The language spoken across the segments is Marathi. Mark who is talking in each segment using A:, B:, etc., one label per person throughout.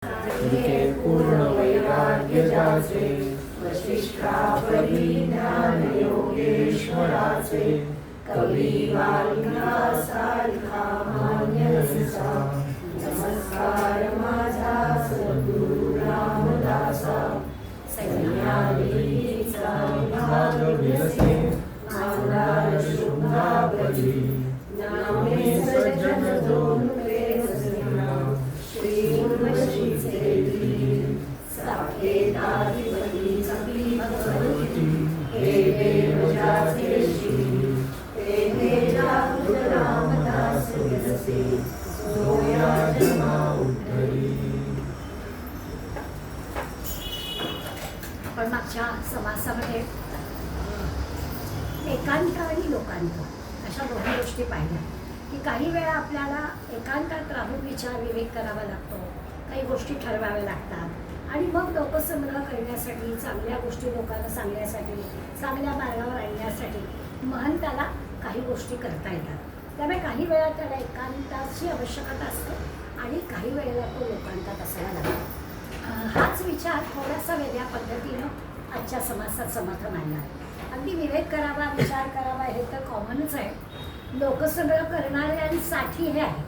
A: तुझे पूर्ण वैराग्य जाचे वशिष्ठापदी ज्ञान योगेश्वराचे कवी वाल्मिकासारखा मान्यसा नमस्कार माझा सद्गुरु रामदासा सह्याद्रीचा भाग विलसे मंदार शुभापदी नामे सज्जन दोन प्रेम श्री उर्वशीचे साकेताधिपती सकली भगवती हे देव जाचे श्री ते जागृत रामदास विलसे सोया जन्मा उद्धरी.
B: आपण मागच्या समासामध्ये एकांत आणि लोकांत अशा दोन्ही गोष्टी पाहिल्या की काही वेळा आपल्याला एकांतात राहून विचार विवेक करावा लागतो, काही गोष्टी ठरवाव्या लागतात आणि मग लोकसंग्रह करण्यासाठी, चांगल्या गोष्टी लोकांना सांगण्यासाठी, चांगल्या मार्गावर आणण्यासाठी महंताला काही गोष्टी करता येतात. त्यामुळे काही वेळा त्याला एकांताची आवश्यकता असते आणि काही वेळेला तो लोकांतात असायला लागतो. हाच विचार थोडासा वेगळ्या पद्धतीनं आजच्या समाजात समर्थ मांडला आहे. अगदी विवेक करावा, विचार करावा हे तर कॉमनच आहे. लोकसंग्रह करणाऱ्यांसाठी हे आहे.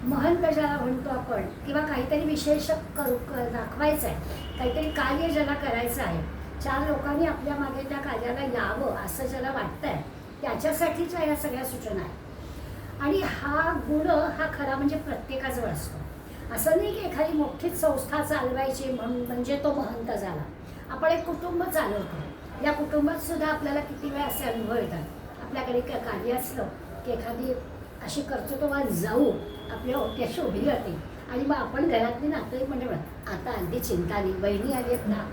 B: महंत ज्याला म्हणतो आपण, किंवा काहीतरी विशेष दाखवायचं आहे, काहीतरी कार्य ज्याला करायचं आहे, चार लोकांनी आपल्या मागे त्या कार्याला यावं असं ज्याला वाटतंय, त्याच्यासाठीच्या या सगळ्या सूचना आहेत. आणि हा गुण हा खरा म्हणजे प्रत्येकाजवळ असतो. असं नाही की एखादी मोठीच संस्था चालवायची म्हणजे तो महंत झाला. आपण एक कुटुंब चालवतो, या कुटुंबात सुद्धा आपल्याला किती वेळा असे अनुभव येतात. आपल्याकडे कार्य असलं की एखादी अशी कर्तृत्ववान जाऊ आपल्या ओट्याशी उभी राहते आणि मग आपण घरातली नातेवाईक म्हणजे आता अगदी चिंता नाही, बहिणी आलेत ना.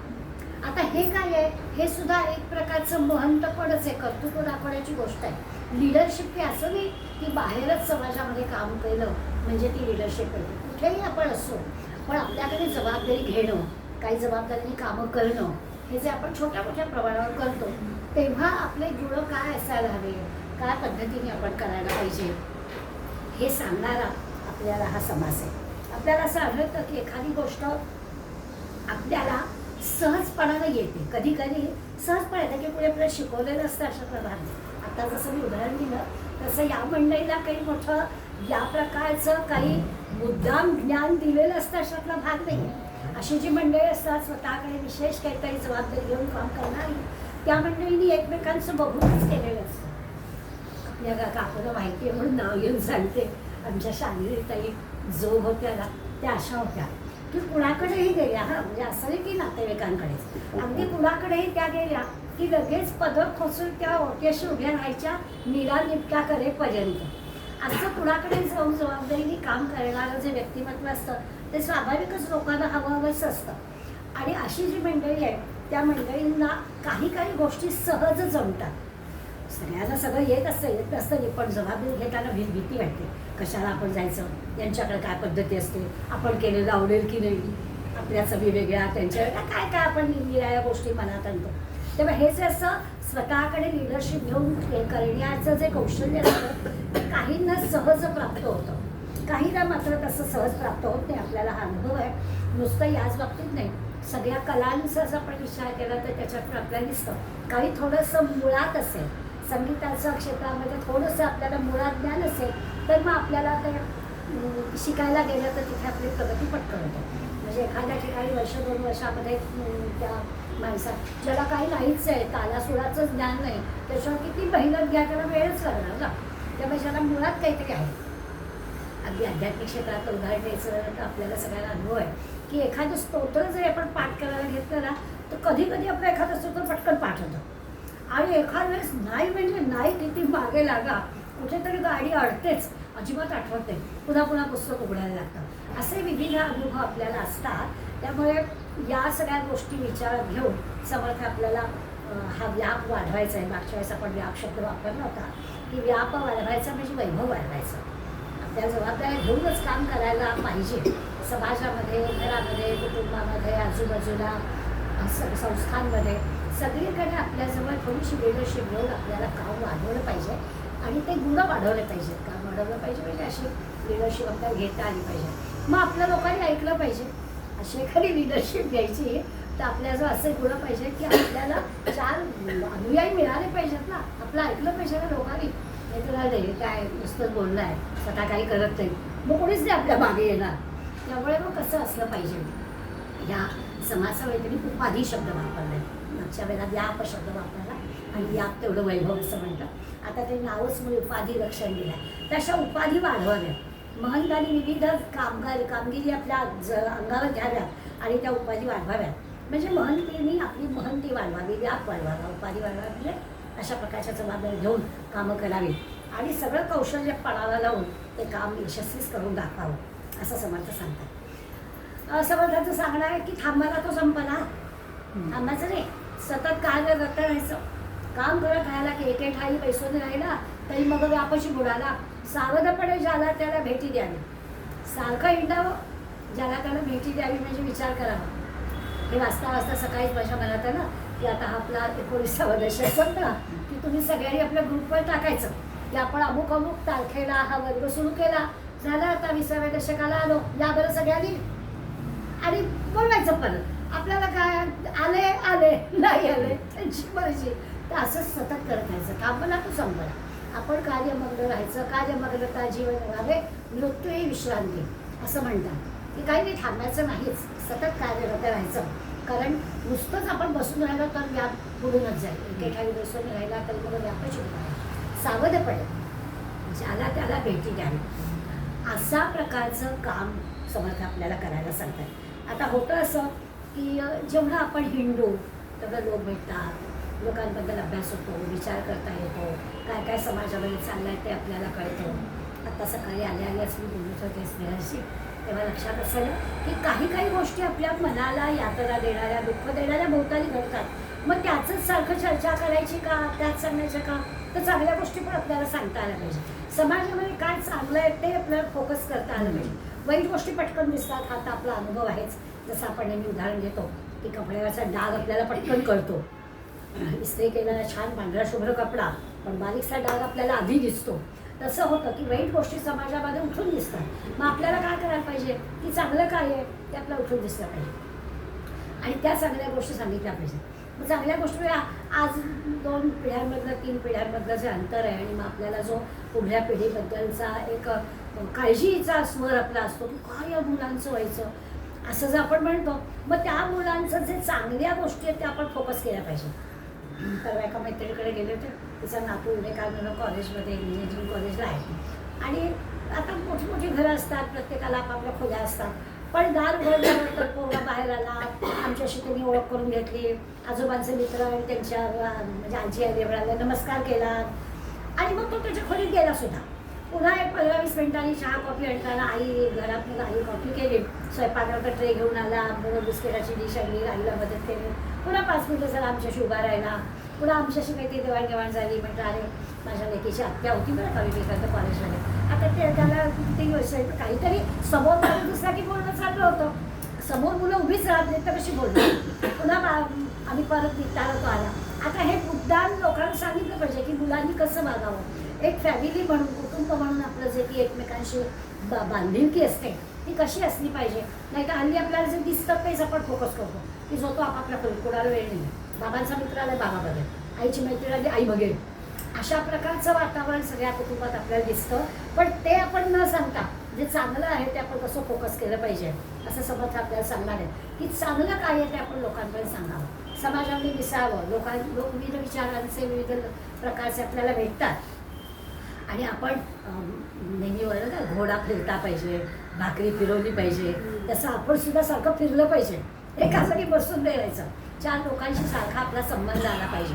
B: आता हे काय आहे, हे सुद्धा एक प्रकारचं महंतपणच आहे, कर्तृत्व दाखवण्याची गोष्ट आहे. लिडरशिप हे असं नाही की बाहेरच समाजामध्ये काम केलं म्हणजे ती लिडरशिप आहे. कुठेही आपण असो, पण आपल्याकडे जबाबदारी घेणं, काही जबाबदारीने कामं करणं, हे जे आपण छोट्या मोठ्या प्रमाणावर करतो तेव्हा आपले गुण काय असायला हवे, काय पद्धतीने आपण करायला पाहिजे, हे सांगणारा आपल्याला हा समास आहे. आपल्याला असं आढळतं की एखादी गोष्ट आपल्याला सहजपणानं येते, कधी कधी सहजपणे येते की पुढे पुढे शिकवलेलं असतं अशा प्रकारे. आता जसं मी उदाहरण दिलं तसं या मंडळीला काही मोठं या प्रकारचं काही मुद्दाम ज्ञान दिलेलं असतं अशातला भाग नाही आहे. अशी जी मंडळी असतात स्वतःकडे विशेष काहीतरी जबाबदारी घेऊन काम करणारी, त्या मंडळींनी एकमेकांचं बघूनच केलेलं असतं. आपल्या काकूला माहिती आहे म्हणून नाव घेऊन सांगते, आमच्या शांतीताई जो होत्या ना त्या अशा होत्या की कुणाकडेही गेल्या, म्हणजे असं नाही की नातेवाईकांकडेच, अगदी कुणाकडेही त्या गेल्या की लगेच पदर खोचून त्या ओट्याशी उभ्या राहायच्या निरा निपटा करेपर्यंत. असं कुणाकडे जाऊन जबाबदारीने काम करणारं जे व्यक्तिमत्व असतं ते स्वाभाविकच लोकांना हवंच असतं. आणि अशी जी मंडळी आहे त्या मंडळींना काही काही गोष्टी सहज जमतात. सगळ्यांना सगळं येत नसतं नाही, पण जबाबदारी घेताना भीती वाटते, कशाला आपण जायचं, यांच्याकडे काय पद्धती असते, आपण केलेलं आवडेल की नाही, आपल्या सगळी वेगळ्या, त्यांच्याकडे काय काय आपण निराळ्या गोष्टी मनात आणतो. तेव्हा हे जे असं स्वतःकडे लिडरशिप घेऊन करण्याचं जे कौशल्य असतं ते काहींना सहज प्राप्त होतं, काहींना मात्र तसं सहज प्राप्त होत नाही. आपल्याला हा अनुभव आहे. नुसतं याच बाबतीत नाही, सगळ्या कलांचा जर आपण विचार केला तर त्याच्यातून आपल्याला दिसतं काही थोडंसं मुळात असेल, संगीताच्या क्षेत्रामध्ये थोडंसं आपल्याला मुळात ज्ञान असेल तर मग आपल्याला ते शिकायला गेलं तर तिथे आपली प्रगती पटकन होते. म्हणजे एखाद्या ठिकाणी वर्ष 2 वर्षामध्ये त्या माणसात ज्याला काही नाहीच आहे, तालासुराचं ज्ञान नाही, त्याच्यावर किती मेहनत घ्या, त्याला वेळच लागणार ना. त्यामुळे ज्याला मुळात काहीतरी आहे, अगदी आध्यात्मिक क्षेत्रात उदाहरण द्यायचं तर आपल्याला सगळ्यांना अनुभव आहे की एखादं स्तोत्र जरी आपण पाठ करायला घेतलं ना तर कधी कधी आपलं एखादं स्तोत्र पटकन पाठ होतं आणि एखाद वेळेस नाही म्हणजे नाही, किती मागे लागा, कुठेतरी गाडी अडतेच, अजिबात आठवत नाही, पुन्हा पुन्हा पुस्तक उघडायला लागतं. असे विविध अनुभव आपल्याला असतात. त्यामुळे या सगळ्या गोष्टी विचारात घेऊन समर्थ आपल्याला हा व्याप वाढवायचा आहे. मागच्या वेळेस आपण व्याप शब्द वापरला होता की व्याप वाढवायचा म्हणजे वैभव वाढवायचं. आपल्या जबाबदाऱ्या घेऊनच काम करायला पाहिजे. समाजामध्ये, घरामध्ये, कुटुंबामध्ये, आजूबाजूला, संस्थांमध्ये, सगळीकडे आपल्याजवळ थोडीशी लिडरशिप घेऊन आपल्याला काम वाढवलं पाहिजे आणि ते गुण वाढवले पाहिजेत. काम वाढवलं पाहिजे म्हणजे अशी लिडरशिप आपल्याला घेता आली पाहिजे. मग आपल्या लोकांनी ऐकलं पाहिजे. अशी एखादी लिडरशिप घ्यायची तर आपल्या जो असे गुण पाहिजे की आपल्याला 4 अनुयायी मिळाले पाहिजेत ना, आपलं ऐकलं पाहिजे ना लोकांनी. नाही तर नाही काय नुसतं बोलणं आहे, स्वतः काही करत नाही, मग कोणीच नाही आपल्या मागे येणार. त्यामुळे मग कसं असलं पाहिजे. या समासावेतनी उपाधी शब्द वापरलाय, मागच्या वेळेला व्याप शब्द वापरला आणि व्याप तेवढं वैभव असं म्हणतात. आता ते नावच मी उपाधी लक्षण दिलं आहे. तशा उपाधी वाढवाव्या. महंतांनी विविध कामगिरी आपल्या अंगावर घ्याव्यात आणि त्या उपाधी वाढवाव्यात. म्हणजे महंतींनी आपली महंती वाढवावी, व्याप वाढवावा, उपाधी वाढवावी. म्हणजे अशा प्रकारच्या जबाबदारी घेऊन कामं करावी आणि सगळं कौशल्य पणाला लावून ते काम यशस्वीच करून दाखवावं असं समर्थ सांगतात. समर्थाचं सांगणं आहे की थांबायला तो संपला, थांबायचं नाही, सतत कार्य करत राहायचं. काम करत राहायला की एके ठाई पैसोने राहिला तरी मग व्यापाशी बुडाला. सावधपणे ज्याला त्याला भेटी द्यावी, सारखं हिंडावं, ज्याला त्याला भेटी द्यावी म्हणजे विचार करावा. हे वाचता वाचता सकाळीच माझ्या मनात आहे ना की आता आपला 19वा दशक संपला की तुम्ही सगळ्यांनी आपल्या ग्रुपवर टाकायचं की आपण अमुक अमुक तारखेला हा वर्ग सुरू केला, झाला आता 20व्या दशकाला आलो, या बरं सगळ्यांनी. आणि बोलायचं परत आपल्याला काय आले नाही आले त्यांची मर्जी. तर असं सतत करत राहायचं. थांबला तो संपला. आपण कार्यमग्न राहायचं. कार्यमग्नता जीवन राहावे, मृत्यू ही विश्रांती असं म्हणतात की काही नाही, थांबायचं नाहीच, सतत कार्यरत राहायचं. कारण नुसतंच आपण बसून राहिलो तर व्याप बुडूनच जाईल. एके ठाई बसून राहिला तर मग व्यापच होणार. सावधपणे ज्याला त्याला भेटी द्यावी अशा प्रकारचं काम समर्थ आपल्याला करायला सांगतात. आता होतं असं की जेवढं आपण हिंडू तेवढं लोक भेटतात, लोकांबद्दल अभ्यास होतो, विचार करता येतो, काय काय समाजामध्ये चाललं आहे ते आपल्याला कळतं. आत्ता सकाळी आल्याच मी बोलत होते स्नेहाशी, तेव्हा लक्षात असेल की काही गोष्टी आपल्या मनाला यातना देणाऱ्या, दुःख देणाऱ्या भोवताली घडतात. मग त्याचंच सारखं चर्चा करायची का, त्याच सांगायचं का? तर चांगल्या गोष्टी पण आपल्याला सांगता आल्या पाहिजे. समाजामध्ये काय चांगलं आहे ते आपल्याला फोकस करता आलं पाहिजे. वाईट गोष्टी पटकन दिसतात, हा तर आपला अनुभव आहेच. जसं आपण नेहमी उदाहरण देतो की कपड्यावरचा डाग आपल्याला पटकन कळतो. इस्त्री केलेला छान पांढरा शुभ्र कपडा पण बारीकसा डाग आपल्याला आधी दिसतो. तसं होतं की वाईट गोष्टी समाजामध्ये उठून दिसतात. मग आपल्याला काय करायला पाहिजे की चांगलं काय आहे ते आपल्याला उठून दिसलं पाहिजे आणि त्या चांगल्या गोष्टी सांगितल्या पाहिजे. मग चांगल्या गोष्टी आज 2 पिढ्यांमधलं 3 पिढ्यांमधलं जे अंतर आहे आणि मग आपल्याला जो पुढल्या पिढीबद्दलचा एक काळजीचा स्वर आपला असतो की काय या मुलांचं व्हायचं असं जर आपण म्हणतो, मग त्या मुलांचं जे चांगल्या गोष्टी आहेत त्या आपण फोकस केल्या पाहिजे. तर एका मैत्रिणीकडे गेले होते, तिचा नातू विवेकानंद कॉलेजमध्ये इंजिनिअरिंग कॉलेजला आहे आणि आता मोठी घरं असतात, प्रत्येकाला आपापल्या खोल्या असतात. पण दार उघडल्यानंतर पोरगा बाहेर आला, आमच्याशी त्यांनी ओळख करून घेतली, आजोबांचे मित्र आणि त्यांच्या म्हणजे आजी आली वेळाला नमस्कार केला आणि मग तो त्याच्या खोलीत गेला सुद्धा. पुन्हा एक 15-20 मिनिटांनी चहा कॉफी आणताना घरात आई कॉफी केली, स्वयंपाकाचा ट्रे घेऊन आला, बिस्किटाची डिश आणली, आईला मदत केली. पुन्हा 5 मिनिटं झाला आमच्याशी उभा राहिला, पुन्हा आमच्याशी काहीतरी देवाणघेवाण झाली. म्हटलं अरे माझ्या लेकीची आत्या होती बरं का विवेकानंद कॉलेजमध्ये, आता त्याला किती वर्ष आहे, काहीतरी समोर मला दिसला की बोलणं चाललं होतं. समोर मुलं उभीच राहत नाही तर कशी बोलणार. पुन्हा आम्ही परत निघताना तो आला. आता हे मुद्दाम लोकांना सांगितलं पाहिजे की मुलांनी कसं वागावं. एक फॅमिली म्हणून, कुटुंब म्हणून आपलं जे की एकमेकांशी बांधिलकी असते ती कशी असली पाहिजे. नाही तर हल्ली आपल्याला जे दिसतं तेच आपण फोकस करतो की जो तो आपापल्या कोणाला वेळ नाही. बाबांचा मित्र आला बाबा बघेल, आईची मैत्रीण आली आई बघेल, अशा प्रकारचं वातावरण सगळ्या कुटुंबात आपल्याला दिसतं. पण ते आपण न सांगता जे चांगलं आहे ते आपण कसं फोकस केलं पाहिजे असं समर्थ आपल्याला सांगणार आहे की चांगलं काय आहे ते आपण लोकांपर्यंत सांगावं, समाजामध्ये मिसळावं. लोक विविध विचारांचे विविध प्रकारचे आपल्याला भेटतात आणि आपण नेहमी म्हणलं ना घोडा फिरता पाहिजे, भाकरी फिरवली पाहिजे, तसं आपण सुद्धा सारखं फिरलं पाहिजे. एका जागी बसून नाही राहायचं. 4 लोकांशी सारखा आपला संबंध आला पाहिजे.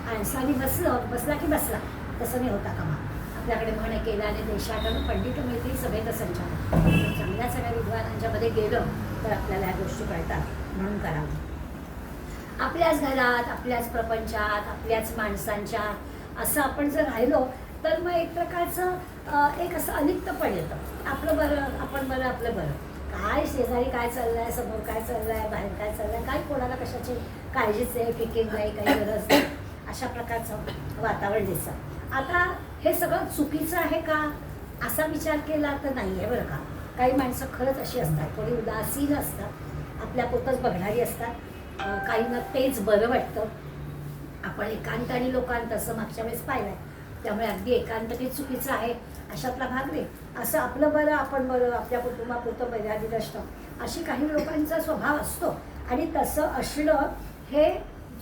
B: माणसाने बसला की बसला तसं नाही होता कामा. आपल्याकडे म्हण केल्याने देशाटन पंडित मैत्री सभेत संचालन. चांगल्या सगळ्या विद्वानांच्यामध्ये गेलं तर आपल्याला ह्या गोष्टी कळतात. म्हणून करावं. आपल्याच घरात, आपल्याच प्रपंचात, आपल्याच माणसांच्यात असं आपण जर राहिलो तर मग एक प्रकारचं एक असं अलिप्तपण येतं. आपलं बरं, आपण बरं, आपलं बरं. काय शेजारी काय चाललं आहे, समोर काय चाललं आहे, बाहेर काय चाललं आहे, काय कोणाला कशाची काळजीच आहे, फिकीर नाही, काही गरज नाही, अशा प्रकारचं वातावरण दिसतं. आता हे सगळं चुकीचं आहे का असा विचार केला तर नाही आहे बरं का. काही माणसं खरंच अशी असतात, थोडी उदासीन असतात आपल्यापुरतंच बघणारी असतात. काहींना तेच बरं वाटतं. आपण एकांत आणि लोकांत असं मागच्या वेळेस पाहिलंय. त्यामुळे अगदी एकांत काही चुकीचं आहे अशातला भाग नाही. असं आपलं बरं आपण बरं आपल्या कुटुंबापुरतं मर्यादित असतं अशी काही लोकांचा स्वभाव असतो आणि तसं असणं हे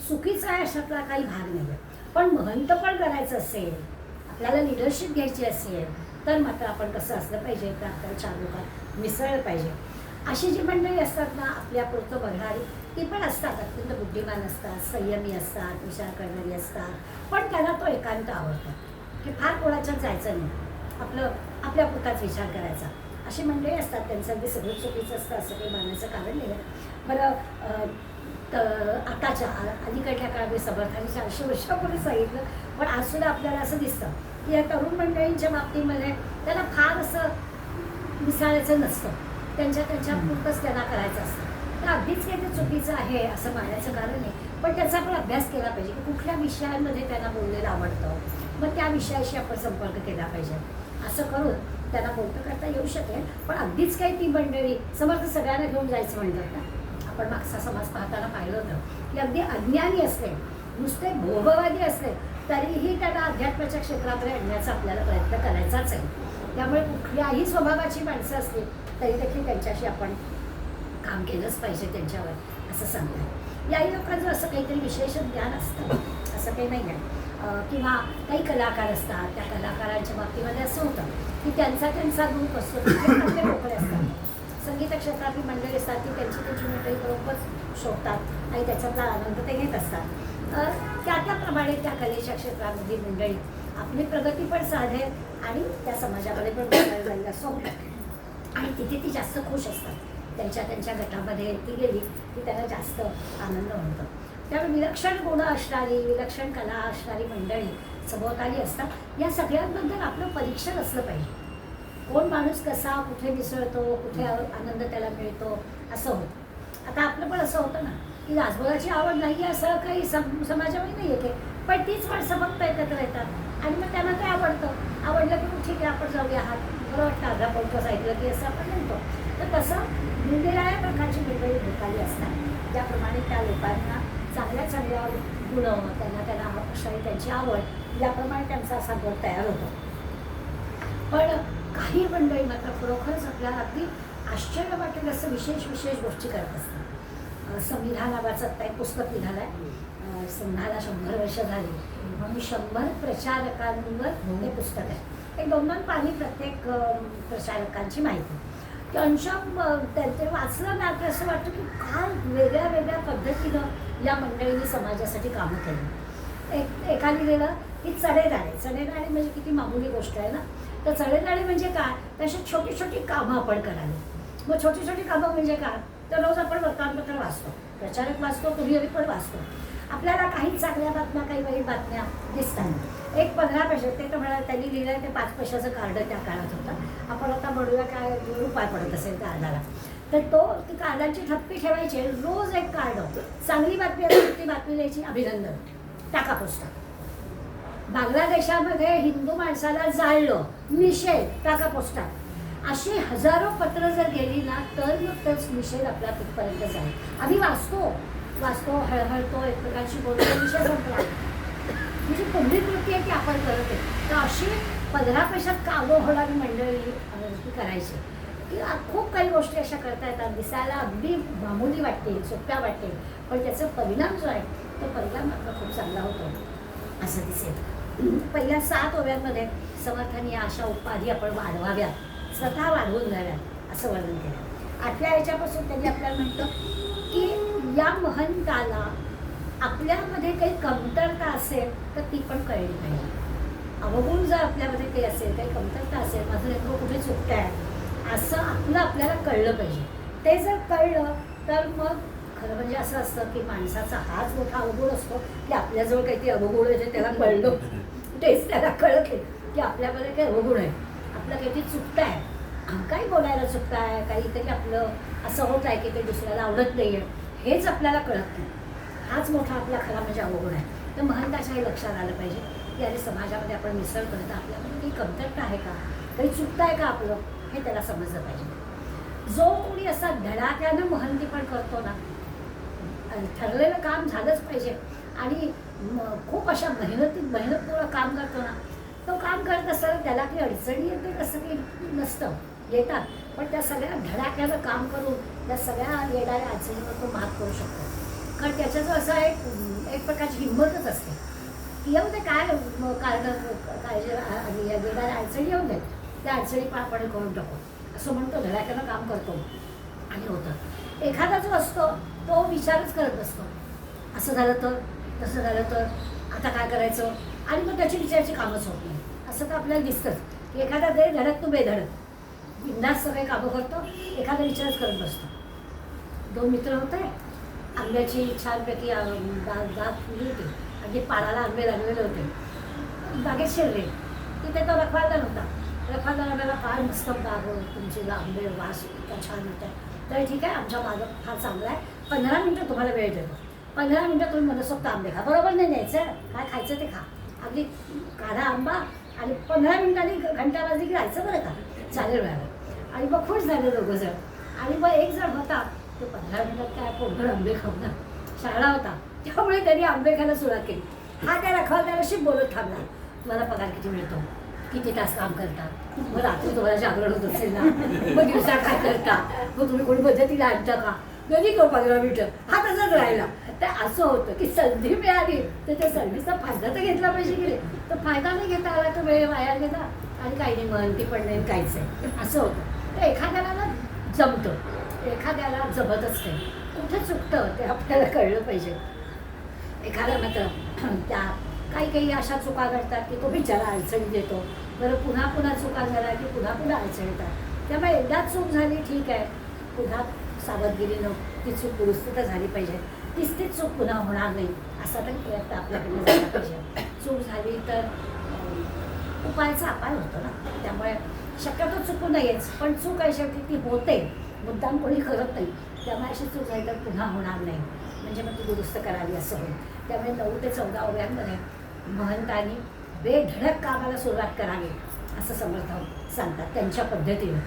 B: चुकीचं आहे अशातला काही भाग नाही आहे. पण महंत पण करायचं असेल, आपल्याला लिडरशिप घ्यायची असेल तर मात्र आपण कसं असलं पाहिजे तर आपल्याला 4 लोकांत मिसळलं पाहिजे. अशी जी मंडळी असतात ना आपल्यापुरतं बघणारी ती पण असतात, अत्यंत बुद्धिमान असतात, संयमी असतात, विचार करणारी असतात, पण त्यांना तो एकांत आवडतो की फार कोणाच्यात जायचं नाही, आपलं आपल्यापुरताच विचार करायचा. अशी मंडळी असतात. त्यांचं अगदी सगळं चुकीचं असतं असं काही मानायचं कारण नाही आहे. बरं आताच्या अलीकडल्या काळामध्ये समर्थांनी 400 वर्षापूर्वी सांगितलं, पण आज सुद्धा आपल्याला असं दिसतं की या तरुण मंडळींच्या बाबतीमध्ये त्यांना फार असं मिसाळायचं नसतं, त्यांच्यापुरतंच त्यांना करायचं असतं. तर अगदीच काही ते चुकीचं आहे असं मानायचं कारण नाही, पण त्याचा आपण अभ्यास केला पाहिजे की कुठल्या विषयांमध्ये त्यांना बोललेलं आवडतं, मग त्या विषयाशी आपण संपर्क केला पाहिजे. असं करून त्यांना बोलतं करता येऊ शकेल. पण अगदीच काही ती मंडळी समर्थ सगळ्यांना घेऊन जायचं म्हणतात ना. आपण मागचा समाज पाहताना पाहिलं होतं की अगदी अज्ञानी असले, नुसते भोगवादी असले तरीही त्यांना अध्यात्माच्या क्षेत्राकडे आणण्याचा आपल्याला प्रयत्न करायचाच आहे. त्यामुळे कुठल्याही स्वभावाची माणसं असली तरी देखील त्यांच्याशी आपण काम केलंच पाहिजे त्यांच्यावर असं सांगतात. याही लोकांचं असं काहीतरी विशेष ज्ञान असतं असं काही नाही आहे. किंवा काही कलाकार असतात, त्या कलाकारांच्या बाबतीमध्ये असं होतं की त्यांचा ग्रुप असतो, ते मोकळे असतात. संगीत क्षेत्रातली मंडळी असतात ती त्यांची मंडळी बरोबर शोधतात आणि त्याच्यातला आनंद ते घेत असतात. त्याप्रमाणे त्या कलेच्या क्षेत्रामधली मंडळी आपली प्रगती पण साधेल आणि त्या समाजामध्ये पण बघायला जाईल असं होतं. आणि तिथे ती जास्त खुश असतात. त्यांच्या गटामध्ये ती गेली की त्यांना जास्त आनंद होतो. त्यामुळे विलक्षण गुण असणारी, विलक्षण कला असणारी मंडळी सभोवताली असतात. या सगळ्यांबद्दल आपलं परीक्षण असलं पाहिजे. कोण माणूस कसा कुठे मिसळतो, कुठे आनंद त्याला मिळतो असं होतं. आता आपलं पण असं होतं ना की राजबोलाची आवड नाही आहे असं काही समाजामध्ये नाही येते, पण तीच माणसं फक्त एकत्र येतात आणि मग त्यांना ते आवडलं की मग ठीक आहे आपण जाऊया, हात बरं वाटतं अर्धा पॉडकास्ट ऐकलं की असं आपण म्हणतो. तर तसं निरनिराळ्या प्रकारची मंडळी भोकाली असतात. ज्याप्रमाणे त्या लोकांना चांगल्या गुण त्यांना अक्षरी त्यांची आवड याप्रमाणे त्यांचा असा गट तयार होतो. पण काही मंडळी मात्र खरोखरच आपल्याला अगदी आश्चर्य वाटेल असं विशेष गोष्टी करत असतात. संविधान नावाचं आत्ता एक पुस्तक निघालं आहे. संविधानाला 100 वर्ष झाली म्हणून 100 प्रचारकांवर हे पुस्तक आहे. एक 2-2 पानी प्रत्येक प्रचारकांची माहिती. त्यांचे वाचलं ना तर असं वाटतं की काय वेगळ्या पद्धतीनं या मंडळींनी समाजासाठी कामं केली. एकाने लिहिलं की चढेदाणे म्हणजे किती मामूली गोष्ट आहे ना. तर चढेदाणे म्हणजे काय, तशी छोटी कामं आपण करावी. मग छोटी कामं म्हणजे काय, तर रोज आपण वर्तमानपत्र वाचतो, प्रचारक वाचतो, तुम्ही पण वाचतो. आपल्याला काही चांगल्या बातम्या, काही वाईट बातम्या दिसतात. एक 15 पैसे ते तर म्हणा त्यांनी लिहिलं आहे ते 5 पैशाचं कार्ड त्या काळात होतं. आपण आता म्हणूया काय रुपये पडत असेल कार्डाला, तर ती कार्डाची ठप्पी ठेवायची. रोज एक कार्ड, चांगली बातमी असेल ती बातमी लिहायची, अभिनंदन, टाका पुस्तक. बांगलादेशामध्ये हिंदू माणसाला जाळलं, निषेध, टाका पोस्टात. अशी हजारो पत्र जर गेली ना तर मग तोच निषेध आपल्या तिथपर्यंत जाईल. आम्ही वाचतो हळहळतो, एकमेकांशी बोलतो, विषय संपला. म्हणजे पहिली कृती आहे की आपण करत आहे. तर अशी 15 पैशात कामं होणारी मंडळी करायची की खूप काही गोष्टी अशा करता येतात. दिसायला अगदी मामूली वाटतील, सोप्या वाटतील, पण त्याचा परिणाम जो आहे तो परिणाम मात्र खूप चांगला होतो असं दिसेल. पहिल्या 7 ओव्यांमध्ये समर्थांनी अशा उपाधी आपण वाढवाव्यात, स्वतः वाढवून घ्याव्यात असं वर्णन केलं. 8व्या याच्यापासून त्यांनी आपल्याला म्हटलं की या महंताला आपल्यामध्ये काही कमतरता असेल तर ती पण कळली पाहिजे. अवगुण जर आपल्यामध्ये काही असेल, काही कमतरता असेल, माझं नेमकं कुठे चुकतं आहे असं आपल्याला कळलं पाहिजे. ते जर कळलं तर मग खरं म्हणजे असं असतं की माणसाचा हाच मोठा अवगुण असतो की आपल्याजवळ काहीतरी अवगुण आहे त्याला कळलं, तेच त्याला कळत की आपल्यामध्ये काही अवगुण आहे, आपलं काहीतरी चुकतं आहे, काही बोलायला चुकतं आहे, काहीतरी आपलं असं होत आहे की ते दुसऱ्याला आवडत नाही आहे, हेच आपल्याला कळत नाही. हाच मोठा आपला खरा म्हणजे अवगुण आहे. तर महंताच्या हे लक्षात आलं पाहिजे की अरे समाजामध्ये आपण मिसळतो तर आपल्यामध्ये काही कमतरता आहे का, काही चुकतं आहे का आपलं, हे त्याला समजलं पाहिजे. जो कोणी असा धडाक्यानं महंती पण करतो ठरलेलं काम झालंच पाहिजे. आणि खूप अशा मेहनतपूर्वक काम करतो ना, तो काम करत असताना त्याला काही अडचणी येते असं काही नसतं, येतात. पण त्या सगळ्या धडाक्यानं काम करून त्या सगळ्या येणाऱ्या अडचणीवर तो मात करू शकतो. कारण त्याच्याचं असं एक प्रकारची हिंमतच असते की येऊ दे, काय कारण काय जे येणाऱ्या अडचणी येऊ दे, त्या अडचणी पण आपण करून टाकू असं म्हणतो, धडाक्यानं काम करतो आणि होतं. एखादा जो असतो तो विचारच करत बसतो, असं झालं तर, तसं झालं तर, आता काय करायचं, आणि मग त्याची विचाराची कामच होत नाही. असं तर आपल्याला दिसतंच की एखादा दे धडक तू बेधडक बिंदास सगळे कामं करतो, एखादा विचारच करत बसतो. 2 मित्र होते, आंब्याची छानपैकी बाग फुली होती आणि पाडाला आंबे लागलेले होते. बागेत शिरले तिथे तो रखवालदार होता. रखवालदार आम्हाला फार मस्त बाग तुमची, आंबे वास इतका छान होता. तर ठीक आहे, आमच्या बागेत फार चांगला आहे, 15 मिनटं तुम्हाला वेळ देतो, 15 मिनटं तुम्ही मनसोक्त आंबे खा. बरोबर नाही न्यायचं, काय खायचं ते खा, अगदी काढा आंबा आणि 15 मिनिटांनी घंटा वाजली की राहायचं बरं का, चालेल वेळाला. आणि मग खुश झाले दोघं जण. आणि मग एक जण होता तो 15 मिनिटात काय पोटभर आंबे खाऊ ना, शाळा होता, त्यामुळे त्यांनी आंबे खायला सुरुवात केली. हा त्या रखवालदाराशी बोलत थांबला, तुम्हाला पगार किती मिळतो, किती तास काम करता, मग रात्री तुम्हाला जागरण होत असेल ना, मग दिवसा काय करता, मग तुम्ही कोणी पद्धतीला आणता का, कधी घेऊ 15 मिनिटं. हा तसंच राहिला. तर असं होतं की संधी मिळाली तर त्या संधीचा फायदा तर घेतला पाहिजे की नाही. तर फायदा नाही घेता आला तर वेळ वाया गेला आणि काही नाही, म्हणती पण नाही, काहीच आहे, असं होतं. तर एखाद्याला ना जमतं, एखाद्याला जमतच नाही, कुठे चुकतं ते आपल्याला कळलं पाहिजे. एखादा मात्र त्या काही अशा चुका घडतात की तो बिचारा अडचणी देतो. बरं, पुन्हा पुन्हा चुका झाल्या की पुन्हा पुन्हा अडचणी येतात. त्यामुळे एकदाच चूक झाली ठीक आहे, पुन्हा सावधगिरीनं ती चूक दुरुस्त तर झाली पाहिजे, तीच चूक पुन्हा होणार नाही असा तर प्रयत्न आपल्याकडे झाला पाहिजे. चूक झाली तर उपायाचा अपाय होतो ना, त्यामुळे शक्यतो चुकू नयेच, पण चूक आहे शेवटी ती होते, मुद्दाम कोणी करत नाही. त्यामुळे अशी चूक झाली तर पुन्हा होणार नाही, म्हणजे मग ती दुरुस्त करावी असं होईल. त्यामुळे 9 ते 14 ओव्यांमध्ये महंतांनी बेधडक कामाला सुरुवात करावी असं समर्थ सांगतात त्यांच्या पद्धतीनं.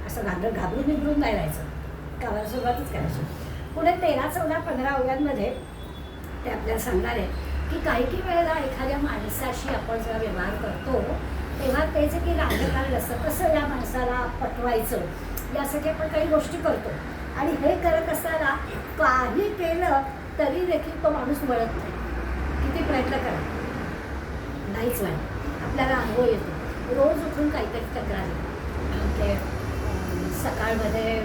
B: असं घाबरून निघून नाही राहायचं, कामाला सुरुवातच करायची. पुढे 13, 14, 15 ओव्यांमध्ये ते आपल्याला सांगणार आहे की काही वेळेला एखाद्या माणसाशी आपण जेव्हा व्यवहार करतो तेव्हा ते जे की राजकारण असतं कसं या माणसाला पटवायचं यासाठी आपण काही गोष्टी करतो. आणि हे करत असताना काही केलं तरी देखील तो माणूस वळत नाही. किती प्रयत्न करा नाहीच वळत. आपल्याला अनुभव येतो, रोज उठून काहीतरी तक्रारी. ते सकाळमध्ये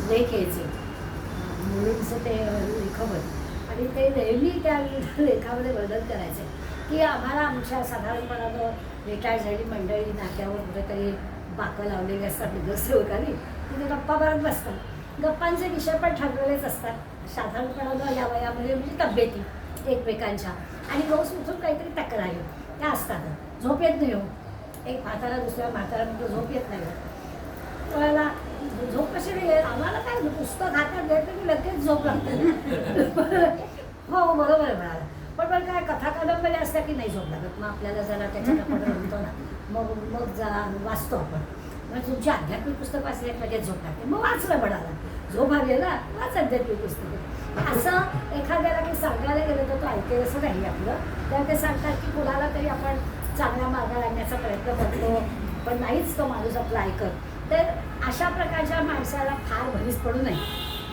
B: लेख यायचे, मुलींचं ते लेखवत, आणि ते नेहमी त्या लेखामध्ये वर्णन करायचे की आम्हाला आमच्या साधारणपणानं रिटायर झालेली मंडळी नाक्यावर कुठेतरी बाकं लावलेली असतात नगरसेवकांनी, तिथे गप्पा मारत बसतात. गप्पांचे विषय पण ठरलेलेच असतात साधारणपणानं या वयामध्ये, म्हणजे तब्येती एकमेकांच्या, आणि रोज उठून काहीतरी तक्रारी त्या असतात. झोप येत नाही हो, एक म्हातारा दुसऱ्या म्हाताऱ्यामध्ये झोप येत नाही. त्याला झोप कशी नाही येत, आम्हाला काय पुस्तक हातात घेतलं की लगेच झोप लागते. हो बरोबर आहे म्हणाला. पण काय कथा कादंबरी असल्या की नाही झोप लागत, मग आपल्याला जरा त्याच्यात आपण रमतो ना, मग जरा वाचतो आपण. मग तुमची आध्यात्मिक पुस्तक वाचले लगेच झोप लागते, मग वाचलं म्हणाला, झोप आली ना वाच आध्यात्मिक पुस्तकं. असं एखाद्याला काही सांगायला गेलं तर तो ऐकेल असं नाही आपलं. तेव्हा ते सांगतात की कुणाला तरी आपण चांगल्या मार्गाला आणण्याचा प्रयत्न करतो, पण नाहीच तो माणूस आपला ऐकत. तर अशा प्रकारच्या माणसाला फार भरीस पडू नये,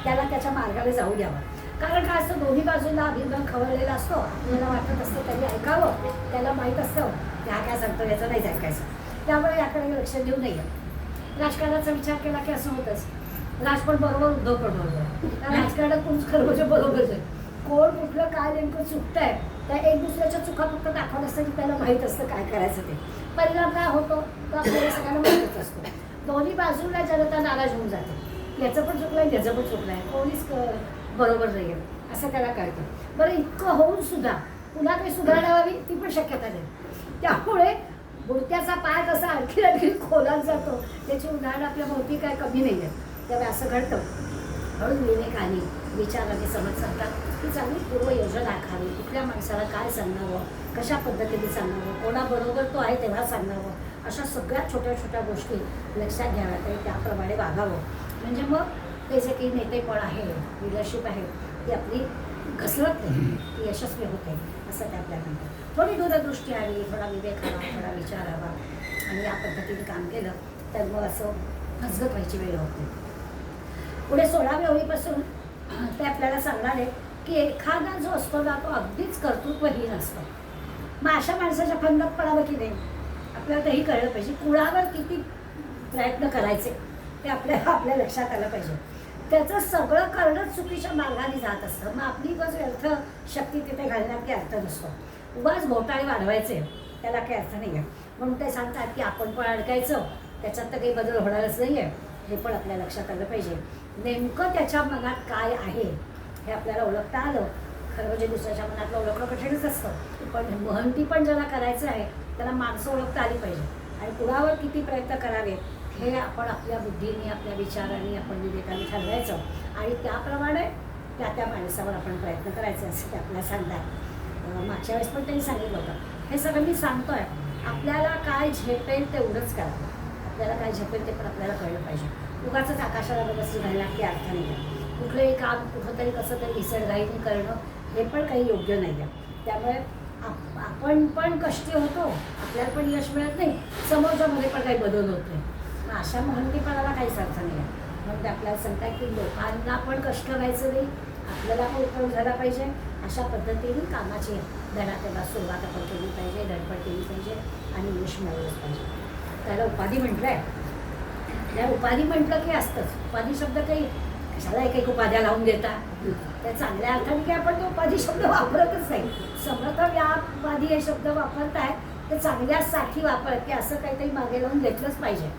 B: त्याला त्याच्या मार्गाला जाऊ द्यावं. कारण काय असतं, दोन्ही बाजूला अभिमान खवळलेला असतो. आपल्याला वाटत असतं त्यांनी ऐकावं, त्याला माहीत असतं ह्या काय सांगतो याचं नाहीच ऐकायचं, त्यामुळे याकडे लक्ष देऊ नये. राजकारणाचा विचार केला की असं होतंच, राज पण बरोबर, उद्धव पण बरोबर. राजकारणात कोणच खरं म्हणजे बरोबरच आहे. कोण कुठलं काय नेमकं चुकतं आहे, त्या एक दुसऱ्याच्या चुका फक्त दाखवत असतं की त्याला माहीत असतं काय करायचं ते. परिणाम काय होतो तर आपल्याला सगळ्यांना माहीतच असतो. दोन्ही बाजूला जनता नाराज होऊन जाते, याचं पण चुकलं आहे त्याचं पण चुकलं आहे, कोणीच बरोबर नाही आहे असं त्याला कळतं. बरं, इतकं होऊन सुद्धा पुन्हा काही सुधारणा व्हावी ती पण शक्यता नाही. त्यामुळे बुडत्याचा पाय कसा आणखी खोलात जातो त्याची उदाहरणं आपल्या भोवती काय कमी नाही आहेत. त्यामुळे असं घडतं. म्हणून विवेकाने विचाराने समज सांगतात की चांगली पूर्वयोजना आखावी, कुठल्या माणसाला काय सांगावं, कशा पद्धतीने सांगावं, कोणाबरोबर तो आहे तेव्हा सांगावं, अशा सगळ्या छोट्या छोट्या गोष्टी लक्षात घ्याव्या आणि त्याप्रमाणे वागावं. म्हणजे मग ते जे काही नेतेपण आहे, लिडरशिप आहे, ती आपली घसरत नाही, ती यशस्वी होते असं ते आपल्याला म्हणतात. थोडी दूरदृष्टी हवी, थोडा विवेक हवा, थोडा विचार हवा आणि या पद्धतीने काम केलं तर मग असं फसगत व्हायची वेळ होते. पुढे 16व्या ओळीपासून ते आपल्याला सांगणार आहे की एखादा जो असतो ना तो अगदीच कर्तृत्वहीन असतो. मग अशा माणसाच्या फंदात पडावं की नाही आपल्याला तेही कळलं पाहिजे. कुणावर किती प्रयत्न करायचे ते आपल्या लक्षात आलं पाहिजे. त्याचं सगळं करणंच चुकीच्या मार्गाने जात असतं. मग आपली बस व्यर्थ शक्ती तिथे घालण्यात काही अर्थ नसतो. उगाच घोटाळे वाढवायचे त्याला काही अर्थ नाही आहे. म्हणून ते सांगतात की आपण पण अडकायचं, त्याच्यात तर काही बदल होणारच नाही आहे, हे पण आपल्या लक्षात आलं पाहिजे. नेमकं त्याच्या मनात काय आहे हे आपल्याला ओळखता आलं. खरं म्हणजे दुसऱ्याच्या मनातलं ओळखणं कठीणच असतं, पण महंती पण ज्याला करायचं आहे त्याला माणसं ओळखता आली पाहिजे आणि कुणावर किती प्रयत्न करावेत हे आपण आपल्या बुद्धीने, आपल्या विचाराने, आपण विवेकाने ठरवायचं आणि त्याप्रमाणे त्या माणसावर आपण प्रयत्न करायचे असं ते आपल्याला सांगतात. मागच्या वेळेस पण त्यांनी सांगितलं होतं. हे सगळं मी सांगतोय, आपल्याला काय झेपेल तेवढंच करावं. आपल्याला काय झेपेल ते पण आपल्याला कळलं पाहिजे. उगाचच आकाशाला व्यवस्थित घालण्यात काही अर्थ नाही आहे. कुठलंही काम कुठंतरी कसं तरी इसरघाईने करणं हे पण काही योग्य नाही आहे. त्यामुळे आपण पण कष्टी होतो, आपल्याला पण यश मिळत नाही, समोरच्यामध्ये पण काही बदल होत नाही. मग अशा महंतीपणाला काहीच अर्थ नाही आहे. म्हणून ते आपल्याला सांगतात की लोकांना पण कष्ट व्हायचं नाही, आपल्याला पण उपयोग झाला पाहिजे. अशा पद्धतीने कामाची धडाकेला सुरुवात आपण केली पाहिजे, धडपड केली पाहिजे आणि यश मिळवलंच पाहिजे. त्याला उपाधी म्हटलं आहे. त्या उपाधी म्हटलं की असतंच. उपाधी शब्द काही कशाला एक उपाध्या लावून देतात. त्या चांगल्या अर्थाने की आपण तो उपाधी शब्द वापरतच नाही. समर्थ व्यापाधी हे शब्द वापरताय ते चांगल्यासाठी वापरत की असं काहीतरी मागे लावून घेतलंच पाहिजे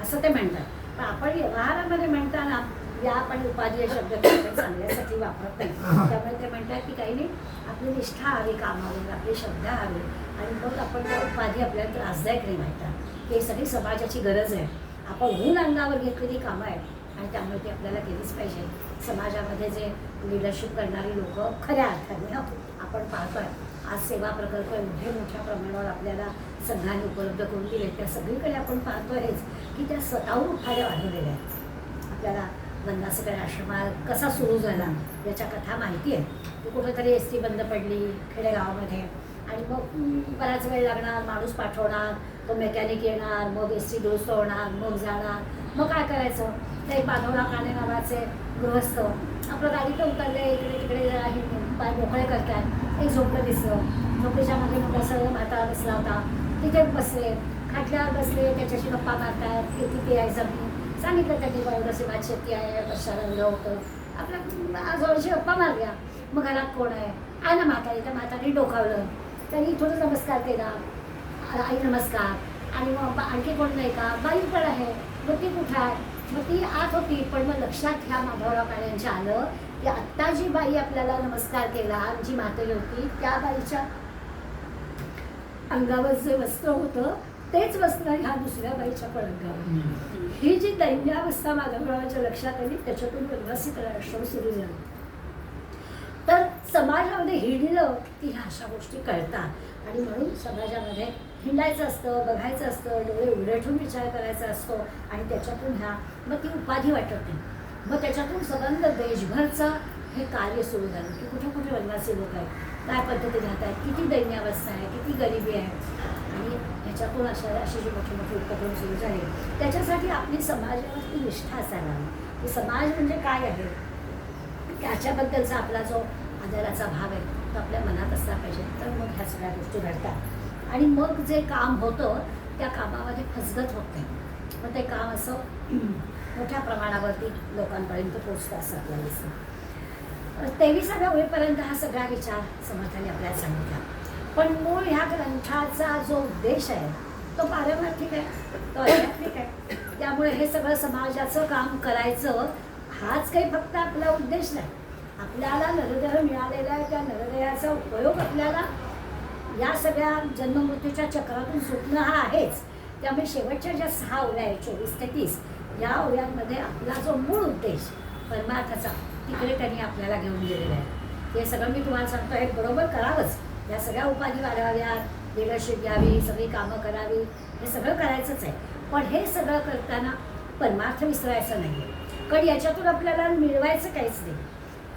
B: असं ते म्हणतात. पण आपण व्यवहारामध्ये म्हणताना व्याप आणि उपाधी हे शब्द चांगल्यासाठी वापरत नाही. त्यामुळे ते म्हणतात की काही नाही, आपली निष्ठा हवी कामावर, आपली श्रद्धा हवी आणि मग आपण त्या उपाधी आपल्याला त्रासदायक नाही म्हणतात. ही सगळी समाजाची गरज आहे. आपण होऊन अंगावर घेतलेली कामं आहेत आणि त्यामुळे ती आपल्याला केलीच पाहिजे. समाजामध्ये जे लिडरशिप करणारी लोक खऱ्या अर्थाने आपण पाहतोय आज सेवा प्रकल्प एवढे मोठ्या प्रमाणावर आपल्याला संघाने उपलब्ध करून दिले. त्या सगळीकडे आपण पाहतोयच की त्या स्वतःहून उठाड्या वाढवलेल्या आहेत. आपल्याला वंदासकर आश्रमात कसा सुरू झाला याच्या कथा माहिती आहे. की कुठेतरी एस टी बंद पडली खेडेगावामध्ये आणि मग बराच वेळ लागणार, माणूस पाठवणार, तो मेकॅनिक येणार, मग एस टी दुरुस्त होणार, मग जाणार. मग काय करायचं, ते माधवराव काणे नावाचे गृहस्थ आपलं गाडीत उतरले, इकडे तिकडे पाय मोकळे करतात. एक झोपलं दिसलं, झोपडीच्या मागे मोठा सगळं म्हातारा बसला होता, तिथे बसले, खाटल्यावर बसले, त्याच्याशी गप्पा मारतात. किती आहे जमीन सांगितलं त्यांनी, एवढंशी भात शेती आहे, कशा रंग होतं, आपल्या जवळशी गप्पा मारल्या. मग घरात कोण आहे ना म्हातारी, त्या म्हातारी डोकावलं, त्यांनी थोडं नमस्कार केला, आई नमस्कार. आणि मग आणखी कोण नाही का, बाई पण आहे, मग ती कुठं आहे, मग ती आत होती. पण मग लक्षात ह्या माधवराव काळ्यांच्या आलं की आत्ता जी बाई आपल्याला नमस्कार केला, जी म्हातारी होती, त्या बाईच्या अंगावर जे वस्त्र होतं तेच वस्त्र ह्या दुसऱ्या बाईच्या पण अंगावर. ही जी दैन्यावस्था माधवरावांच्या लक्षात आली, त्याच्यातून वनवासी आश्रम सुरू झालं. तर समाजामध्ये हिंडलं की ह्या अशा गोष्टी कळतात आणि म्हणून समाजामध्ये हिंडायचं असतं, बघायचं असतं, डोळे उघडे ठेवून विचार करायचा असतो आणि त्याच्यातून मग ती उपाधी वाटत नाही. मग त्याच्यातून संबंध देशभरचं हे कार्य सुरू झालं की कुठे कुठे वनवासी लोक आहेत, काय पद्धती राहत आहेत, किती दैन्यावस्था आहे, किती गरिबी आहे आणि ह्याच्यातून अशी जी मोठी मोठी उपक्रम सुरू झाले. त्याच्यासाठी आपली समाजावरती निष्ठा असायला हवी की समाज म्हणजे काय आहे, त्याच्याबद्दलचा आपला जो आदराचा भाव आहे तो आपल्या मनात असला पाहिजे. तर मग ह्या सगळ्या गोष्टी घडतात आणि मग जे काम होतं त्या कामामध्ये फसगत होत नाही. मग ते काम असं मोठ्या प्रमाणावरती लोकांपर्यंत पोचतं असं आपल्याला दिसतं. 23व्या ओळीपर्यंत हा सगळा विचार समर्थांनी आपल्याला सांगितला. पण मूळ ह्या ग्रंथाचा जो उद्देश आहे तो पारमार्थिक आहे, तो आध्यात्मिक आहे. त्यामुळे हे सगळं समाजाचं काम करायचं हाच काही फक्त आपला उद्देश नाही. आपल्याला नरदेह मिळालेला आहे, त्या नरदेहाचा उपयोग आपल्याला या सगळ्या जन्ममृत्यूच्या चक्रातून सुटणं हा आहेच. त्यामुळे शेवटच्या ज्या 6 ओव्या आहेत 24 ते 30 या ओव्यांमध्ये आपला जो मूळ उद्देश परमार्थाचा तिकडे त्यांनी आपल्याला घेऊन गेलेला आहे. हे सगळं मी तुम्हाला सांगतो हे बरोबर करावंच. या सगळ्या उपाधी वाढवाव्या, लिडरशिप घ्यावी, सगळी कामं करावी, हे सगळं करायचंच आहे. पण हे सगळं करताना परमार्थ विसरायचं नाही आहे. कारण याच्यातून आपल्याला मिळवायचं काहीच नाही.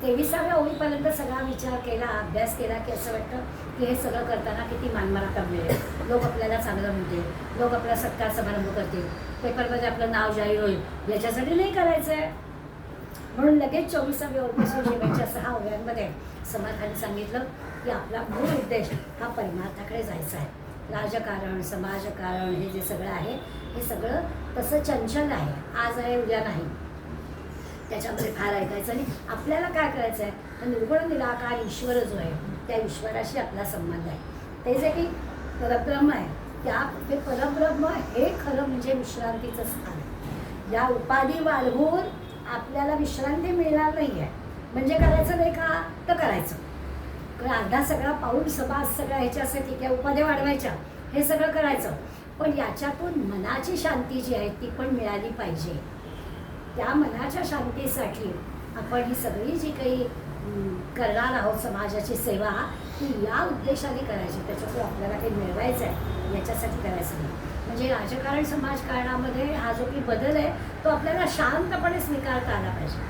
B: 23व्या ओळीपर्यंत सगळा विचार केला, अभ्यास केला की असं वाटतं की हे सगळं करताना किती मानमराता मिळेल, लोक आपल्याला चांगलं म्हणतील, लोक आपला सत्कार समारंभ करतील, पेपरमध्ये आपलं नाव जाहीर होईल, याच्यासाठी नाही करायचं आहे. म्हणून लगेच 24व्या ओळीपासून शेवटच्या 6 ओव्यांमध्ये समर्थांनी सांगितलं की आपला मूळ उद्देश हा परमार्थाकडे जायचा आहे. राजकारण, समाजकारण हे जे सगळं आहे हे सगळं तसं चंचल आहे, आज आहे उद्या नाही. त्याच्यामध्ये फार ऐकायचं नाही. आपल्याला काय करायचं आहे तर निर्गुण निराकार ईश्वर जो आहे त्या ईश्वराशी आपला संबंध आहे. ते जे की परब्रह्म आहे ते परब्रह्म हे खरं म्हणजे विश्रांतीचं स्थान आहे. या उपाधी वाढवून आपल्याला विश्रांती मिळणार नाही आहे. म्हणजे करायचं नाही का तर करायचं, कारण अर्धा सगळा पाऊल समाज सगळा ह्याच्यासाठी त्या उपाध्या वाढवायच्या हे सगळं करायचं, पण याच्यातून मनाची शांती जी आहे ती पण मिळाली पाहिजे. त्या मनाच्या शांतीसाठी आपण ही सगळी जी काही करणार आहोत समाजाची सेवा ती या उद्देशाने करायची. त्याच्यातून आपल्याला काही मिळवायचं आहे याच्यासाठी करायचं नाही. म्हणजे राजकारण समाजकारणामध्ये हा जो काही बदल आहे तो आपल्याला शांतपणे स्वीकारता आला पाहिजे.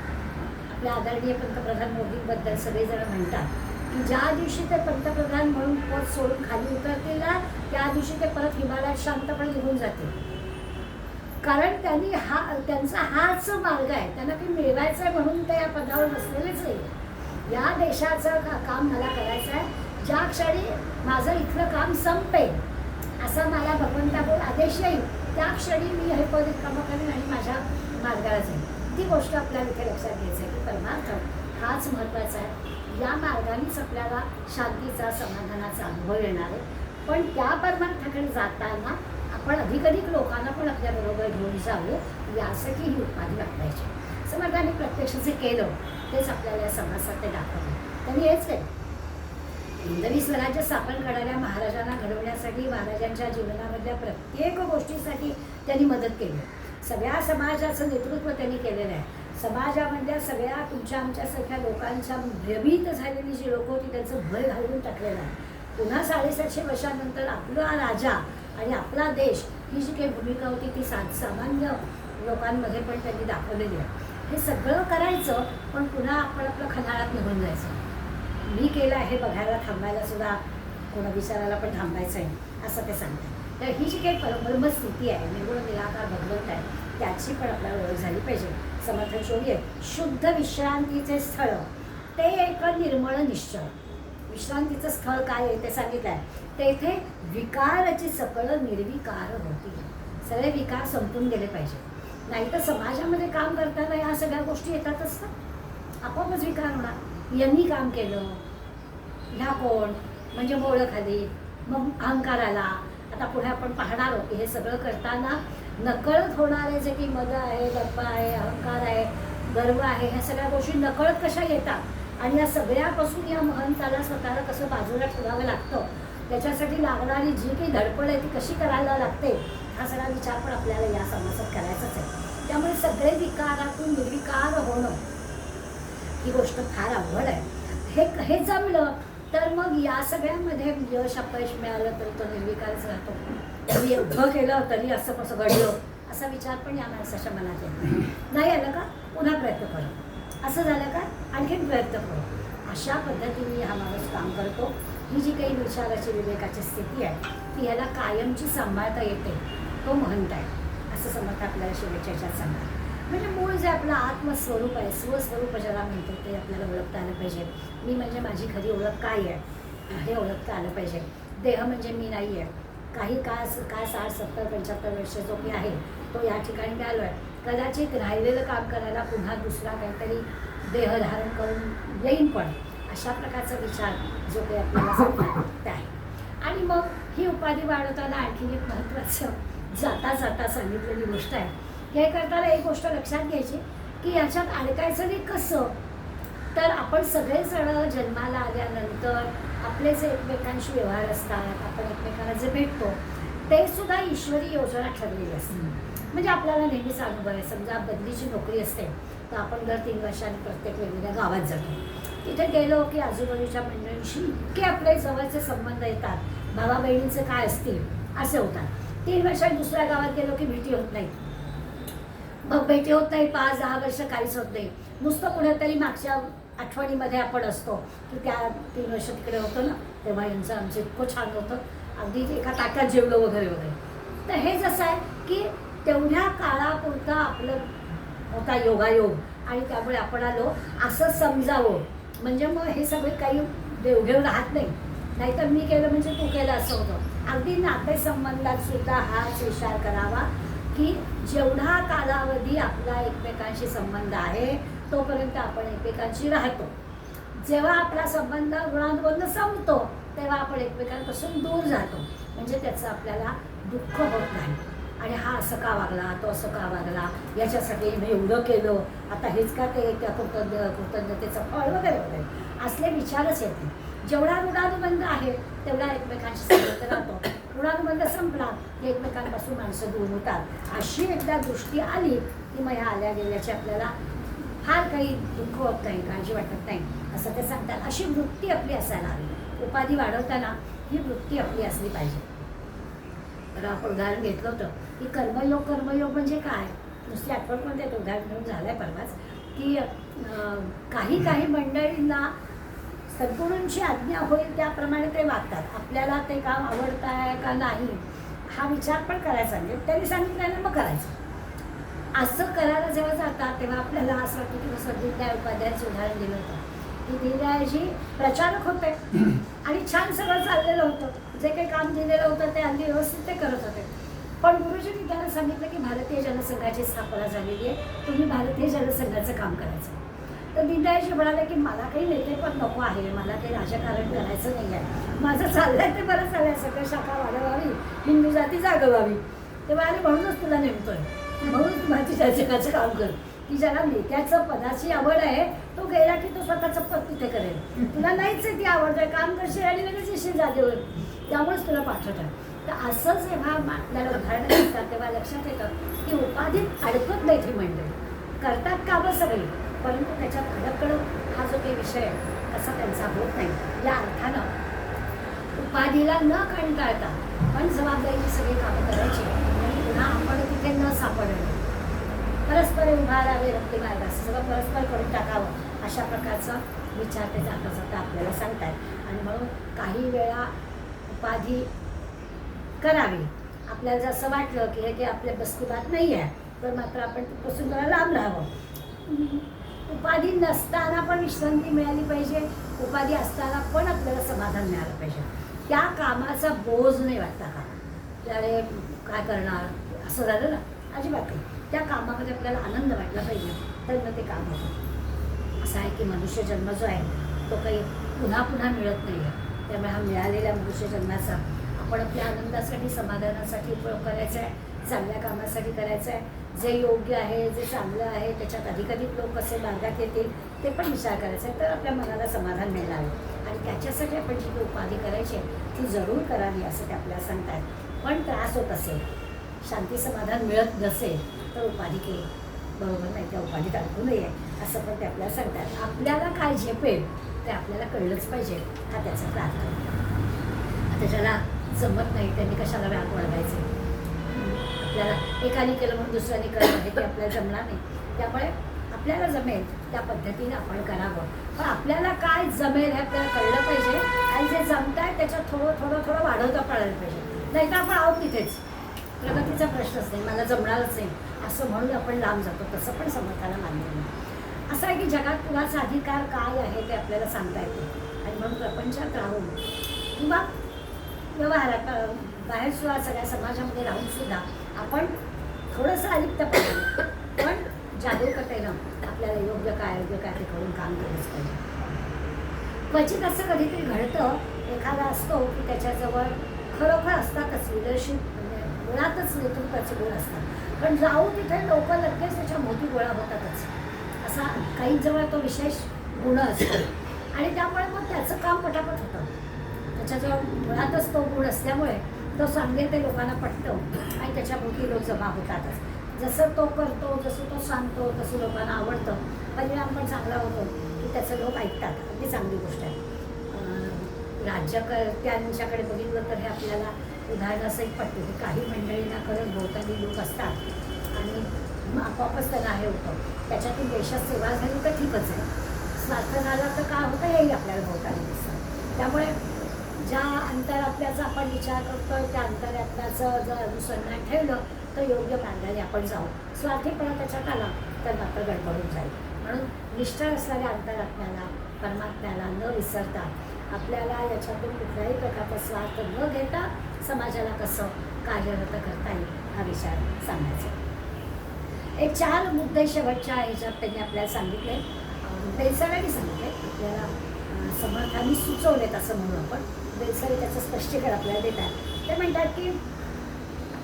B: आपल्या आदरणीय पंतप्रधान मोदींबद्दल सगळेजण म्हणतात की ज्या दिवशी ते पंतप्रधान म्हणून पद सोडून खाली उतरतील ना त्या दिवशी ते परत हिमालयात शांतपणे निघून जातील. कारण त्यांचा हाच मार्ग आहे, त्यांना काही मिळवायचं आहे म्हणून ते या पदावर बसलेलेच नाही. या देशाचं काम मला करायचं आहे. ज्या क्षणी माझं इथलं काम संपेल असा मला भगवंताकडून आदेश येईल त्या क्षणी मी हे पद रिकामं करेन आणि माझ्या मार्गाला जाईल. ती गोष्ट आपल्याला इथे लक्षात घ्यायची आहे की परमार्थ हाच महत्त्वाचा आहे. या मार्गानेच आपल्याला शांतीचा, समाधानाचा अनुभव येणार आहे. पण त्या परमार्थाकडे जाताना आपण अधिकाधिक लोकांना पण आपल्याबरोबर घेऊन जावं यासाठी ही उपाधी वापरायची. समर्थांनी प्रत्यक्ष जे केलं तेच आपल्याला या समाजात ते दाखवलं. त्यांनी हेच केलं. हिंदवी स्वराज्य स्थापन करणाऱ्या महाराजांना घडवण्यासाठी महाराजांच्या जीवनामधल्या प्रत्येक गोष्टीसाठी त्यांनी मदत केली. सगळ्या समाजाचं नेतृत्व त्यांनी केलेलं आहे. समाजामधल्या सगळ्या तुमच्या आमच्यासारख्या लोकांच्या भयभीत झालेली जी लोकं होती त्यांचं भय घालवून टाकलेलं आहे. पुन्हा 750 वर्षानंतर आपला राजा आणि आपला देश ही जी काही भूमिका होती ती सामान्य लोकांमध्ये पण त्यांनी दाखवलेली आहे. हे सगळं करायचं पण पुन्हा आपण आपलं खनाळात निघून जायचं. मी केलं आहे बघायला थांबायला सुद्धा कोणा विचारायला पण थांबायचं आहे असं ते सांगतात. तर ही जी काही परब्रह्म स्थिती आहे, निर्गुण निराकार भगवंत आहे त्याची पण आपल्याला ओळख झाली पाहिजे. समर्थन शोधी आहे शुद्ध विश्रांतीचे स्थळ ते एक निर्मळ निश्चय. विश्रांतीचं स्थळ काय आहे ते सांगितलं आहे. तेथे विकाराची सकळ निर्विकार होती. सगळे विकार संपून गेले पाहिजे. नाहीतर समाजामध्ये काम करताना या सगळ्या गोष्टी येतातच ना, आपोआपच विकार होणार. यांनी काम केलं, ह्या कोण म्हणजे मोळं खाली, मग अहंकाराला. आता पुढे आपण पाहणार आहोत की हे सगळं करताना नकळत होणारे जे की मद आहे, दर्प आहे, अहंकार आहे, गर्व आहे, ह्या सगळ्या गोष्टी नकळत कशा येतात आणि या सगळ्यापासून या महंताला स्वतःला कसं बाजूला ठेवावं लागतं त्याच्यासाठी लागणारी जी काही धडपड आहे ती कशी करायला लागते हा सगळा विचार पण आपल्याला या समाजात करायचाच आहे. त्यामुळे सगळे विकारातून निर्विकार होणं ही गोष्ट फार अवघड आहे. हे जमलं तर मग या सगळ्यामध्ये यश अपयश मिळालं तरी तो निर्विकारच राहतो. त्यांनी एवढं केलं तरी असं कसं घडलं असा विचार पण या माणसाच्या मनात येतो. नाही आलं का पुन्हा प्रयत्न करू, असं झालं का आणखीन प्रयत्न करू. अशा पद्धतीने हा माणूस काम करतो. ही जी काही विचाराची विवेकाची स्थिती आहे ती याला कायमची सांभाळता येते. तो महंत आहे असं समर्थ आपल्याला शेवटच्या ह्याच्यात सांगतात. म्हणजे मूळ जे आपलं आत्मस्वरूप आहे, स्वस्वरूप ज्याला म्हणतो ते आपल्याला ओळखता आलं पाहिजे. मी म्हणजे माझी खरी ओळख काय आहे हे ओळखता आलं पाहिजे. देह म्हणजे मी नाही आहे. काही काय 60, 70, 75 वर्ष जो की आहे तो या ठिकाणी आलो आहे. कदाचित राहिलेलं काम करायला पुन्हा दुसरा काहीतरी देह धारण करून येईन, पण अशा प्रकारचा विचार जो काही आपल्याला सांगतात ते आहे. आणि मग ही उपाधी वाढवताना आणखीन एक महत्त्वाचं जाता जाता सांगितलेली गोष्ट आहे. हे करताना एक गोष्ट लक्षात घ्यायची की याच्यात अडकायचं नाही. कसं तर आपण सगळेजण जन्माला आल्यानंतर आपले जे एकमेकांशी व्यवहार असतात, आपण एकमेकांना जे भेटतो ते सुद्धा ईश्वरी योजना ठरलेली असते. म्हणजे आपल्याला नेहमीच अनुभव आहे. समजा बदलीची नोकरी असते तर आपण दर 3 वर्षांनी प्रत्येक वेगवेगळ्या गावात जातो. तिथे गेलो की आजूबाजूच्या मंडळींशी इतके आपले जवळचे संबंध येतात, भावा बहिणींचे काय असतील असे होतात. 3 वर्षांनी दुसऱ्या गावात गेलो की भेटी होत नाहीत. मग भेटी होत नाही 5-10 वर्ष, काहीच होत नाही. नुसतं कुठेतरी मागच्या आठवणीमध्ये आपण असतो की त्या 3 वर्ष तिकडे होतो ना, तेव्हा यांचं आमचं इतकं छान होतं, अगदी एका ताटात जेवलं वगैरे वगैरे. तर हे जसं आहे की तेवढ्या काळापुरता आपलं होता योगायोग आणि त्यामुळे आपण आलो असं समजावं. म्हणजे मग हे सगळे काही देवघेव राहत नाही. नाहीतर मी केलं म्हणजे तू केलं असं होतं. अगदी नातेसंबंधात सुद्धा हाच विचार करावा की जेवढा कालावधी आपला एकमेकांशी संबंध आहे तोपर्यंत आपण एकमेकांशी राहतो. जेव्हा आपला संबंध ऋणानुबंध संपतो तेव्हा आपण एकमेकांपासून दूर जातो. म्हणजे त्याचं आपल्याला दुःख होत नाही. आणि हा असं का वागला, तो असं का वागला, याच्यासाठी मी एवढं केलं, आता हेच का ते त्या कृतज्ञतेचं फळ वगैरे वगैरे असले विचारच येत नाही. जेवढा ऋणानुबंध आहे तेवढा एकमेकांशी संबंध राहतो. ऋणानुबंध संपला की एकमेकांपासून माणसं दूर होतात. अशी एकदा दृष्टी आली की मग ह्या आल्या गेल्याची आपल्याला फार काही दुःख होत नाही, काळजी वाटत नाही असं ते सांगतात. अशी वृत्ती आपली असायला हवी. उपाधी वाढवताना ही वृत्ती आपली असली पाहिजे. तर आपण उदाहरण घेतलं होतं की कर्मयोग म्हणजे काय, नुसती आठवण पण त्यात उदाहरण घेऊन झालं आहे परवाच की काही मंडळींना सद्गुरूंची आज्ञा होईल त्याप्रमाणे ते वागतात. आपल्याला ते काम आवडतं आहे का नाही हा विचार पण करायचा. म्हणजे त्यांनी सांगितलं मग करायचं. असं करायला जेव्हा जातात तेव्हा आपल्याला असं वाटतं की जसं दीनदयाळ उपाध्यायांचं उदाहरण दिलं होतं की दीनदयाळजी प्रचारक होते आणि छान सगळं चाललेलं होतं. जे काही काम दिलेलं होतं ते अगदी व्यवस्थित ते करत होते. पण गुरुजींनी त्यांना सांगितलं की भारतीय जनसंघाची स्थापना झालेली आहे, तुम्ही भारतीय जनसंघाचं काम करायचं. तर दीनदयाळजी म्हणाले की मला काही नेतेपद नको आहे, मला काही राजकारण करायचं नाही आहे, माझं चाललंय ते बरं चाललंय, सगळं शाखा वाढवावी, हिंदू जाती जागवावी. तेव्हा आणि म्हणूनच तुला नेमतोय, म्हणून तू भारतीय जगाचं काम कर. की ज्याला नेत्याचं पदाची आवड आहे तो गेला की तो स्वतःचं पद तिथे करेल. तुला नाहीच आहे ती आवड आहे, काम करशील आणि लगेच येशील जागेवर, त्यामुळेच तुला पाठवत आहे. तर असं जेव्हा आपल्याला उदाहरणं दिसतात तेव्हा लक्षात येतं की उपाधीत अडकत नाही ती मंडळी, करतात कामं सगळी, परंतु त्याच्यात अडकणं हा जो काही विषय आहे तसा त्यांचा होत नाही. या अर्थानं उपाधीला न कंटाळता पण जबाबदारीची सगळी कामं करायची आणि पुन्हा आपण तिथे न सापडणं, परस्पर उभा राहावे रक्ती मार्ग असं सगळं परस्पर करून टाकावं अशा प्रकारचा विचार ते जाता जाता आपल्याला सांगतात. आणि म्हणून काही वेळा उपाधी करावी. आपल्याला जर असं वाटलं की हे काही आपल्या बस्तीबात नाही आहे तर मात्र आपण तिथपासून जरा लांब राहावं. उपाधी नसताना पण विश्रांती मिळाली पाहिजे, उपाधी असताना पण आपल्याला समाधान मिळालं पाहिजे. त्या कामाचा बोज नाही वाटता का, त्याने काय करणार असं झालं ना, अजिबात नाही. त्या कामामध्ये आपल्याला आनंद वाटला पाहिजे तर मग ते काम होतं. असं आहे की मनुष्य जन्म जो आहे तो काही पुन्हा पुन्हा मिळत नाही आहे. त्यामुळे हा मिळालेल्या मनुष्य जन्माचा आपण आपल्या आनंदासाठी समाधानासाठी उपयोग करायचा आहे, चांगल्या कामासाठी करायचं आहे. जे योग्य आहे जे चांगलं आहे त्याच्यात अधिकाधिक लोक कसे मार्गात येतील ते पण विचार करायचा आहे, तर आपल्या मनाला समाधान मिळणार आहे. आणि त्याच्यासाठी आपण जी उपाधी करायची ती जरूर करावी असं ते आपल्याला सांगतात. पण त्रास होत असेल, शांती समाधान मिळत नसेल तर उपाधी केली बरोबर नाही, त्या उपाधीत अडकू नये असं पण ते आपल्याला सांगतात. आपल्याला काय झेपेल ते आपल्याला कळलंच पाहिजे हा त्याचा प्रार्थना. आता ज्याला जमत नाही त्यांनी कशाला व्याप वाढवायचे. आपल्याला एकाने केलं म्हणून दुसऱ्याने करणं हे ते आपल्याला जमणार नाही. त्यामुळे आपल्याला जमेल त्या पद्धतीने आपण करावं. पण आपल्याला काय जमेल हे आपल्याला कळलं पाहिजे आणि जे जमत आहे त्याच्यात थोडं वाढवता पडायला पाहिजे. नाहीतर आपण आहोत तिथेच, प्रगतीचा प्रश्नच नाही, मला जमणारच नाही असं म्हणून आपण लांब जातो. तसं पण समर्थाला मान्य नाही. असं आहे की जगात कुणाचा अधिकार काय आहे ते आपल्याला सांगता येते. आणि म्हणून प्रपंचात राहून किंवा व्यवहारात बाहेर सुद्धा सगळ्या समाजामध्ये राहून सुद्धा आपण थोडंसं अलिप्त पाहिजे, पण जागरूकतेनं आपल्याला योग्य काय ते करून काम केलंच पाहिजे. क्वचित असं कधीतरी घडतं, एखादा असतो की त्याच्याजवळ खरोखर असतातच लिडरशिप म्हणजे मुळातच नेतृत्वाचे गुण असतात, पण जाऊ तिथे लोक लगेच त्याच्या मोठी गोळा होतातच. असा काहींजवळ तो विशेष गुण असतो आणि त्यामुळे मग त्याचं काम पटापट होतं. त्याच्याजवळ मुळातच तो गुण असल्यामुळे तो सांगेल ते लोकांना पटतं आणि त्याच्याभोवती लोक जमा होतातच. जसं तो करतो, जसं तो सांगतो तसं लोकांना आवडतं, परिणाम पण चांगला होतो की त्याचं लोक ऐकतात. अगदी चांगली गोष्ट आहे. राज्यकर्त्यांच्याकडे बघितलं तर हे आपल्याला उदाहरण असं एक पडते की काही मंडळींना खरंच भोवताली लोक असतात आणि आपोआपच त्यांना हे होतं. त्याच्यातून देशात सेवा झाली तर ठीकच आहे, स्वार्थ झाला तर काय होतं हेही आपल्याला भोवताली दिसतं. त्यामुळे ज्या अंतरात्म्याचा आपण विचार करतो त्या अंतरात्म्याचं जर अनुसंधान ठेवलं तर योग्य मार्गाने आपण जाऊ. स्वार्थीपणा त्याच्यात आला तर मात्र गडबडून जाईल. म्हणून निष्ठा असणाऱ्या अंतरात्म्याला, परमात्म्याला न विसरता आपल्याला याच्यातून कुठल्याही प्रकारचा स्वार्थ न घेता समाजाला कसं कार्यरत करता येईल हा विचार सांगायचा. एक 4 मुद्दे शेवटच्या ह्याच्यात त्यांनी आपल्याला सांगितले, बेलसरांनी सांगितले, आपल्याला समर्थांनी सुचवलेत असं म्हणून आपण. बेलसरे त्याचं स्पष्टीकरण आपल्याला देतात. ते म्हणतात की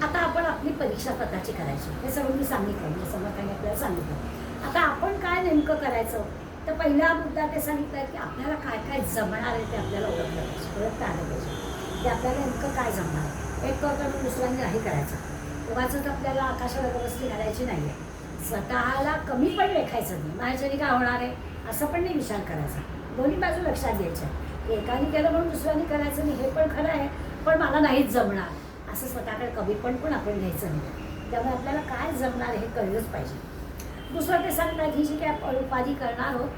B: आता आपण आपली परीक्षा स्वतःची करायची. हे सगळं मी सांगितलं, म्हणजे समर्थांनी आपल्याला सांगितलं. आता आपण काय नेमकं करायचं, तर पहिला मुद्दा ते सांगितलं की आपल्याला काय काय जमणार आहे ते आपल्याला ओळखलं पाहिजे, ओळखता आलं पाहिजे की आपल्याला नेमकं काय जमणार आहे. एक करतो दुसऱ्यांनी नाही करायचं, उगाचच आपल्याला आकाशाला व्यवस्थित घालायची नाही आहे. स्वतःला कमी पण लेखायचं नाही, माझ्याच्याने काय होणार आहे असं पण नाही विचार करायचा. दोन्ही बाजू लक्षात घ्यायच्या की एकाने केलं म्हणून दुसऱ्याने करायचं नाही, हे पण खरं आहे, पण मला नाहीच जमणार असं स्वतःकडे कमीपण पण आपण घ्यायचं नाही. त्यामुळे आपल्याला काय जमणार हे कळलंच पाहिजे. दुसरं ते सांगतात ही जी काय आपण उपाधी करणार आहोत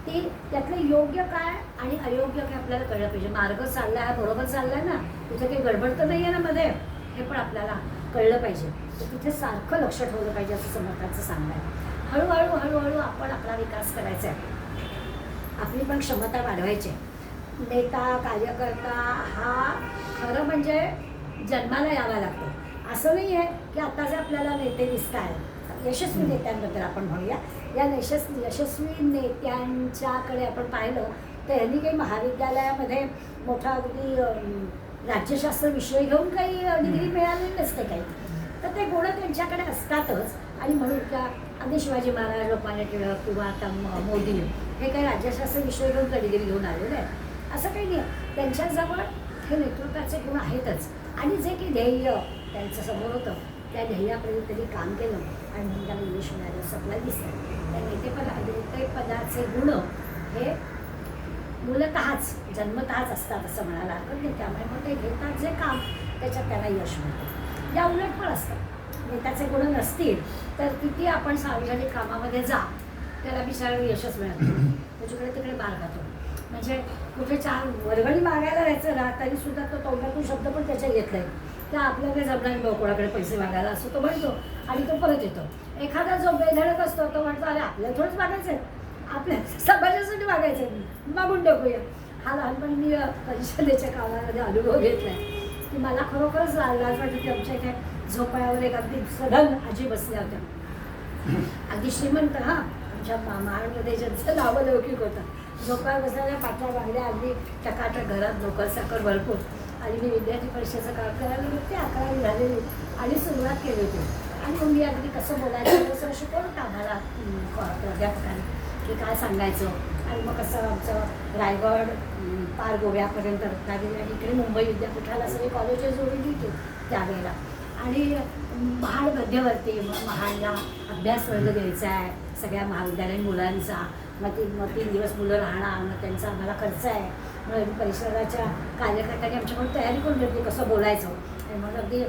B: ती त्यातलं योग्य काय आणि अयोग्य काय आपल्याला कळलं पाहिजे. मार्ग चालला आहे, बरोबर चालला आहे ना, तिथे काही गडबड तर नाही आहे ना मध्ये, हे पण आपल्याला कळलं पाहिजे. तर तिथे सारखं लक्ष ठेवलं पाहिजे असं समर्थांचं सांगणं आहे. हळूहळू हळूहळू आपण आपला विकास करायचा आहे, आपली पण क्षमता वाढवायची आहे. नेता कार्यकर्ता हा खरं म्हणजे जन्माला यावा लागतो. असं नाही आहे की आता जे आपल्याला नेते दिसत आहेत, यशस्वी नेत्यांबद्दल आपण म्हणूया, या यशस्वी नेत्यांच्याकडे आपण पाहिलं तर यांनी काही महाविद्यालयामध्ये मोठा अगदी राज्यशास्त्र विषय घेऊन काही डिग्री मिळालेली नसते काही, तर ते गुण त्यांच्याकडे असतातच. आणि म्हणून त्या अगदी शिवाजी महाराज, लोकमान्य टिळक किंवा आता मोदी हे काही राज्यशास्त्र विषय घेऊन त्या डिग्री घेऊन आलेले आहेत असं काही नाही. त्यांच्याजवळ हे नेतृत्वाचे गुण आहेतच. आणि जे की ध्येय त्यांचं समोर होतं त्या ध्येयापर्यंत त्यांनी काम केलं आणि म्हणून त्यांना यश मिळालं असं आपल्याला दिसतं. त्या नेतेपदाचे गुण हे मूलतःच जन्मतःच असतात असं म्हणायला हरकत नाही. त्यामुळे मग ते घेतात जे काम त्याच्यात त्यांना यश मिळतं. या उलट पण असतं, नेत्याचे गुण नसतील तर किती आपण सार्वजनिक कामामध्ये जा त्याला बिचारायला यशच मिळत नाही, त्याच्याकडे तिकडे मार खातो. म्हणजे कुठे 4 वर्गणी मागायला राहायचं ना तरी सुद्धा तो तोंडातून शब्द पण त्याच्या येत नाही. त्या आपल्याकडे जमणार कोणाकडे पैसे मागायला असं तो म्हणतो आणि तो परत येतो. एखादा जो बेधडक असतो तो म्हणतो अरे आपल्याला थोडंच मागायचं आहे, आपल्या समाजासाठी मागायचं आहे, मागून टाकूया. हा लहानपणी मी परिषदेच्या कामामध्ये अनुभव घेतला आहे की मला खरोखरच लाज वाटत की आमच्या इथे झोपाळ्यावर एक अगदी सधन आजी बसल्या होत्या, अगदी श्रीमंत, हां आमच्या महाडमध्ये ज्यांचं नावलौकिक होतं. झोपाळ्यावर बसल्याने पाटल्या बांगड्या अगदी टकाटक, घरात नोकर साखर भरपूर. आणि मी विद्यार्थी परीक्षेचं काम करायला गेले, 11वी झालेली आणि सुरुवात केली होती. आणि मग मी अगदी कसं बोलायचं कसं शिकवलं होतं आम्हाला प्राध्यापकांनी की काय सांगायचं. आणि मग कसं आमचं रायगड पार गोव्यापर्यंत रत्नागिरी आणि इकडे मुंबई विद्यापीठाला सगळे कॉलेजेस जोडली होती त्यावेळेला. आणि महाड मध्यवर्ती, मग महाडला अभ्यास वर्ग द्यायचा आहे सगळ्या महाविद्यालयीन मुलांचा. मग 3 दिवस मुलं राहणार, मग त्यांचा आम्हाला खर्च आहे. मग परिसराच्या कार्यकर्त्यांनी आमच्याकडून तयारी करून घेतली कसं बोलायचं. आणि मग अगदी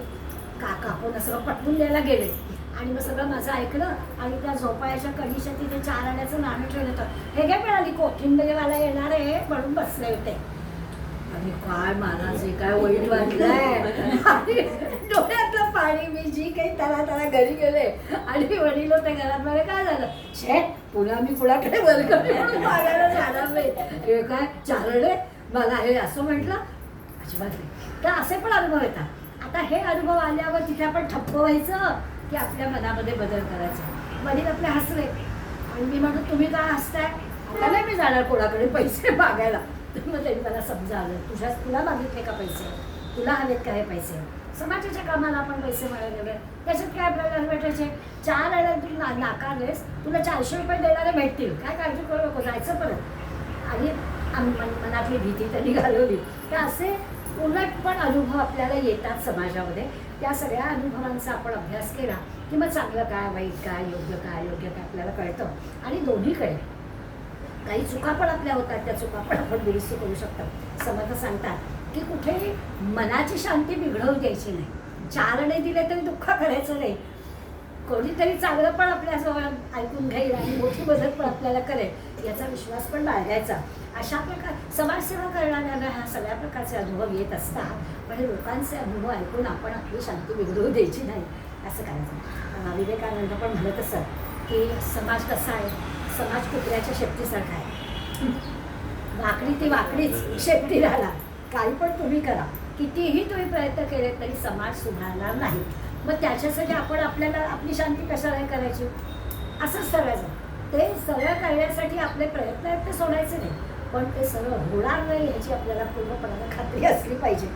B: कापून सगळं पटवून द्यायला गेले. आणि मग सगळं माझं ऐकलं आणि त्या झोपाळ्याच्या कणीच्या तिथे 4 आण्याचं नाणं ठेवलं होतं. हे काय मिळाली कोथिंबीरवाला येणार आहे म्हणून बसले होते. आणि काय मला जे काय वाईट वाटलंय, डोळ्यातलं पाणी. मी जी काही त्याला घरी गेले आणि वडील होते घरात, मला काय झालं, छे पुन्हा मी कुणाकडे वर्गणी म्हणून मागायला जाणार नाही. हे काय चालणे मला हे असं म्हटलं, अजिबात नाही. तर असे पण अनुभव येतात. आता हे अनुभव आल्यावर तिथे आपण ठप्प व्हायचं की आपल्या मनामध्ये बदल करायचा. वडील आपले हसले आणि मी म्हणतो तुम्ही काय हसताय, आता नाही मी जाणार कोणाकडे पैसे मागायला. तर मग त्यांनी मला समजावलं, तुला मागितले का पैसे, तुला हवेत का हे पैसे. समाजाच्या कामाला आपण पैसे मागायला त्याच्यात काय आपल्याला भेटायचे. 4 आण्या तू नाकारलेस, तुला 400 रुपये देणारे भेटतील, काय काळजी करू नको, जायचं परत. आणि मनातली भीती त्यांनी घालवली. तर असे उलट पण अनुभव आपल्याला येतात समाजामध्ये. त्या सगळ्या अनुभवांचा आपण अभ्यास केला की मग चांगलं काय, वाईट काय, योग्य काय आपल्याला कळतं. आणि दोन्हीकडे काही चुका पण आपल्या होतात, त्या चुका पण आपण दुरुस्त करू शकतो. समर्थ सांगतात की कुठेही मनाची शांती बिघडवू द्यायची नाही. 4 आणे दिले तरी दुःख करायचं नाही. कोणीतरी चांगलं पण आपल्याजवळ ऐकून घेईल आणि मोठी मदत पण आपल्याला करेल याचा विश्वास पण बाळगायचा. अशा प्रकार समाजसेवा करणाऱ्यांना ह्या सगळ्या प्रकारचे अनुभव येत असतात, पण हे लोकांचे अनुभव ऐकून आपण आपली शांती बिघडवू द्यायची नाही असं करायचं. विवेकानंद पण म्हणत असत की समाज कसा आहे, समाज कुत्र्याच्या शेपटीसारखा आहे. वाकडी ती वाकडीच शेपटी राहणार. काही पण तुम्ही करा, कितीही तुम्ही प्रयत्न केले तरी समाज सुधारणार नाही. मग त्याच्यासाठी आपण आपल्याला आपली शांती कशाला करायची असंच ठरवायचं. ते सरळ करण्यासाठी आपले प्रयत्न आहेत ते सोडायचे नाही, पण ते सरळ होणार नाही याची आपल्याला पूर्णपणाने खात्री असली पाहिजे.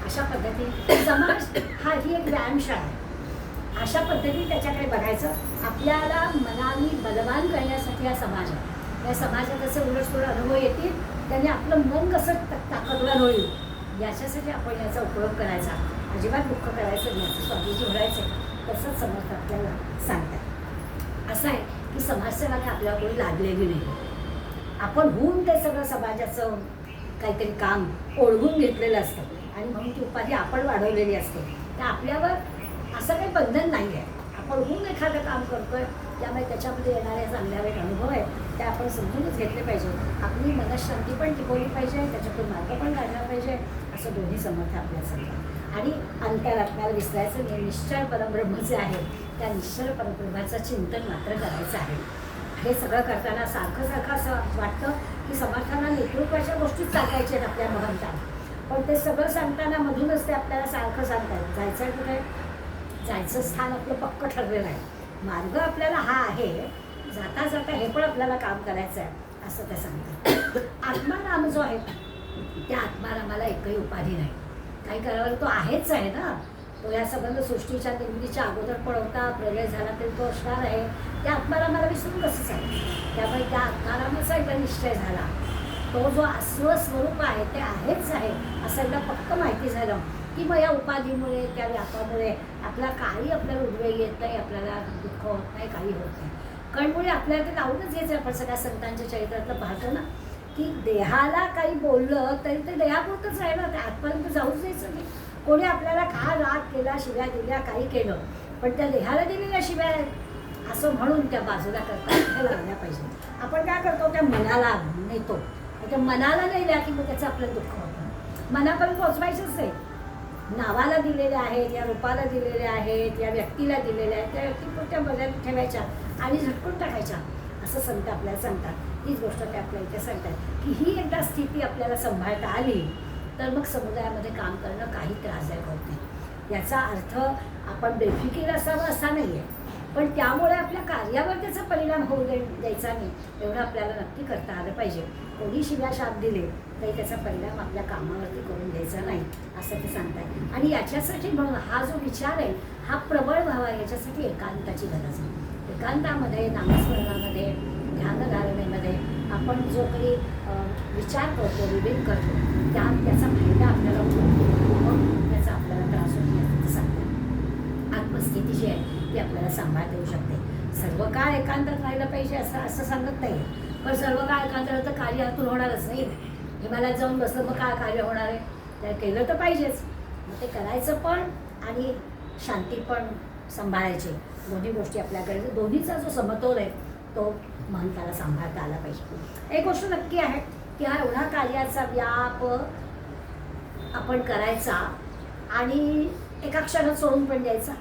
B: अशा पद्धतीने समाज हा ही एक व्यायामशाळा आहे. अशा पद्धतीने त्याच्याकडे बघायचं. आपल्याला मनाने बलवान करण्यासाठी हा समाज आहे. या समाजात असे उलटसुलट अनुभव येतील, त्याने आपलं मन कसं ताकदवान होईल याच्यासाठी आपण याचा उपयोग करायचा. अजिबात दुःख करायचं नाही, असं स्वामीजी म्हणायचं. तसंच समर्थ आपल्याला सांगतात. असं आहे की समाजसेवाने आपल्याला कोणी लागलेली नाही. आपण होऊन ते सगळं समाजाचं काहीतरी काम ओळखून घेतलेलं असतं आणि म्हणून ती उपाधी आपण वाढवलेली असते. तर आपल्यावर असं काही बंधन नाही आहे. आपण होऊन एखादं काम करतोय, त्यामुळे त्याच्यामध्ये येणारे चांगले वाईट अनुभव आहेत ते आपण समजूनच घेतले पाहिजे. आपली मनःशांती पण टिकवली पाहिजे, त्याच्यातून मार्ग पण काढला पाहिजे, असं दोन्ही समर्थ आपल्याला सांगतात. आणि अंतरात्म्याला विसरायचं नाही. निश्चळ परब्रह्म जे आहे त्या निश्चळ परब्रह्माचं चिंतन मात्र करायचं आहे. हे सगळं करताना सारखं सारखं असं वाटतं की समर्थांना नेतृत्वाच्या गोष्टीच सांगायच्या आहेत आपल्या महंतांना, पण ते सगळं सांगताना मधूनच ते आपल्याला सारखं सांगतात जायचं आहे कुठे, जायचं स्थान आपलं पक्क ठरलेलं आहे, मार्ग आपल्याला हा आहे, जाता जाता हे पण आपल्याला काम करायचं आहे असं ते सांगतात. आत्माराम जो आहे त्या आत्मारामाला एकही उपाधी नाही. काही करावं तो आहेच आहे ना. तो या संबंध सृष्टीच्या निर्मितीच्या अगोदर पण होता, प्रलय झाला तरी तो असणार आहे. त्या आत्मारामाला विसरून कसं चालेल. त्यामुळे त्या आत्मारामाचा एकदा निश्चय झाला. तो जो स्वस्वरूप आहे ते आहेच आहे असं एकदा पक्क माहिती झालं की मग या उपाधीमुळे त्या व्यापामुळे आपला काही आपल्याला उद्वेग येत नाही, आपल्याला दुःख होत नाही, काही होत नाही. कणमुळे आपल्याला ते लावूनच घ्यायचं. आपण सगळ्या संतांच्या चरित्रातलं पाहतो ना की देहाला काही बोललं तरी ते देहापुरतंच आहे ना, ते आतपर्यंत जाऊच द्यायचं नाही. कोणी आपल्याला का राग केला, शिव्या दिल्या, काही केलं, पण त्या देहाला दिलेल्या शिव्या आहेत असं म्हणून त्या बाजूला करता हे लावल्या पाहिजे. आपण काय करतो त्या मनाला नेतो, त्या मनाला नाही द्या की मग त्याचं आपलं दुःख होतं. मनापर्यंत पोचवायचंच नाही. नावाला दिलेल्या आहेत, या रूपाला दिलेल्या आहेत, या व्यक्तीला दिलेल्या आहेत, त्या व्यक्तीपुरत्या मर्यादित ठेवायच्या आणि झटकून टाकायच्या असं संत आपल्याला सांगतात. हीच गोष्ट ते आपल्याला इथे सांगतात की ही एकदा स्थिती आपल्याला सांभाळता आली तर मग समुदायामध्ये काम करणं काही त्रासदायक होत नाही. याचा अर्थ आपण बेफिकीर असावं असा नाही आहे, पण त्यामुळे आपल्या कार्यावर त्याचा परिणाम होऊ द्यायचा नाही एवढं आपल्याला नक्की करता आलं पाहिजे. कोणी शिव्या शाप दिले तरी त्याचा परिणाम आपल्या कामावरती करून द्यायचा नाही असं ते सांगतात. आणि याच्यासाठी म्हणून हा जो विचार आहे हा प्रबळ व्हावा, याच्यासाठी एकांताची गरज आहे. एकांतामध्ये, नामस्मरणामध्ये, ध्यानधारणेमध्ये आपण जो काही विचार करतो, विवेक करतो त्याचा फायदा आपल्याला होतो, मग त्याचा आपल्याला त्रास होत नाही असं सांगतात. आत्मस्थिती जी आहे ती आपल्याला सांभाळता येऊ शकते. सर्व काळ एकांतात राहिलं पाहिजे असं सांगत नाही, पण सर्व काळ एकांत राहिलं तर कार्य हातून होणारच नाही. हिमालयात जाऊन बसलं मग काय कार्य होणार आहे. त्या केलं तर पाहिजेच, मग ते करायचं पण आणि शांती पण सांभाळायची. दोन्ही गोष्टी आपल्याकडे, दोन्हीचा जो समतोल आहे तो महंताला सांभाळता आला पाहिजे. एक गोष्ट नक्की आहे की हा एवढा कार्याचा व्याप आपण करायचा आणि एका क्षणात सोडून पण द्यायचा,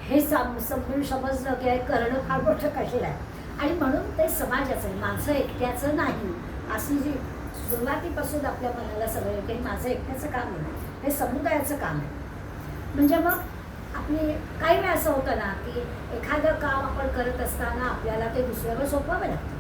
B: हे समजून समजलं की करणं फार मोठं कठीण आहे. आणि म्हणून ते समाजाचं आहे, माझं एकट्याचं नाही. अशी जी सुरुवातीपासून आपल्या मनाला सवय आहे की माझं एकट्याचं काम नाही, हे समुदायाचं काम आहे. म्हणजे मग आपली काही वेळा असं होतं ना की एखादं काम आपण करत असताना आपल्याला ते दुसऱ्यावर सोपवावं लागतं.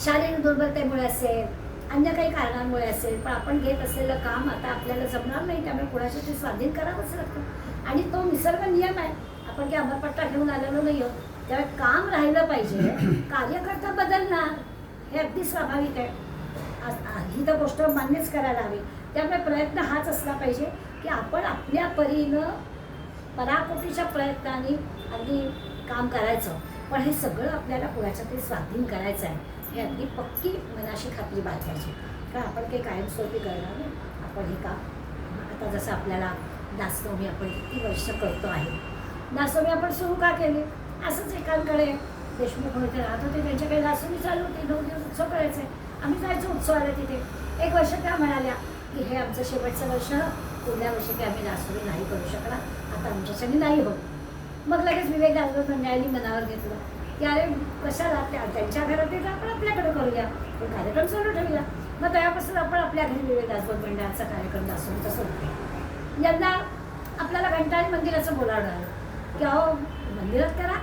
B: शारीरिक दुर्बलतेमुळे असेल, अन्य काही कारणांमुळे असेल, पण आपण घेत असलेलं काम आता आपल्याला जमणार नाही, त्यामुळे कोणाच्या ते स्वाधीन करावंच लागतं. आणि तो निसर्ग नियम आहे. आपण काही अंमलपट्टा घेऊन आलेलो नाही आहोत, त्यामुळे काम राहिलं पाहिजे. कार्यकर्ता बदलणार हे अगदी स्वाभाविक आहे. ही तर गोष्ट मान्यच करायला हवी. त्यामुळे प्रयत्न हाच असला पाहिजे की आपण आपल्या परीनं पराकोटीच्या प्रयत्नाने अगदी काम करायचं, पण हे सगळं आपल्याला पुढाच्या ते स्वाधीन करायचं आहे हे अगदी पक्की मनाशी खात्री बाळगायची. कारण आपण काही कायमस्वरूपी करणार नाही. आपण हे काम आता जसं आपल्याला दासनवमी आपण किती वर्ष करतो आहे, दासोबी आपण सुरू का केली? असंच एकांकडे देशमुख होते राहत होते, त्यांच्याकडे दासोबी चालू होती, 9 दिवस उत्सव करायचे. आम्ही जायचो उत्सवाला तिथे. 1 वर्ष त्या म्हणाल्या की हे आमचं शेवटचं वर्ष, पुढल्या वर्षी की आम्ही दासोबी नाही करू शकणार, आता आमच्यासाठी नाही होत. मग लगेच विवेक दासगोत मंडळांनी मनावर घेतलं की अरे कशाला त्यांच्या घरात येतं, आपण आपल्याकडे करूया, तो कार्यक्रम चालू ठेवूया. मग तेव्हापासून आपण आपल्या घरी विवेक दासगोत मंडळाचा कार्यक्रम दासोबीचा सुरू केला. यंदा आपल्याला घंटाळी मंदिराचं बोलावणं आलं की अहो मंदिरात करा,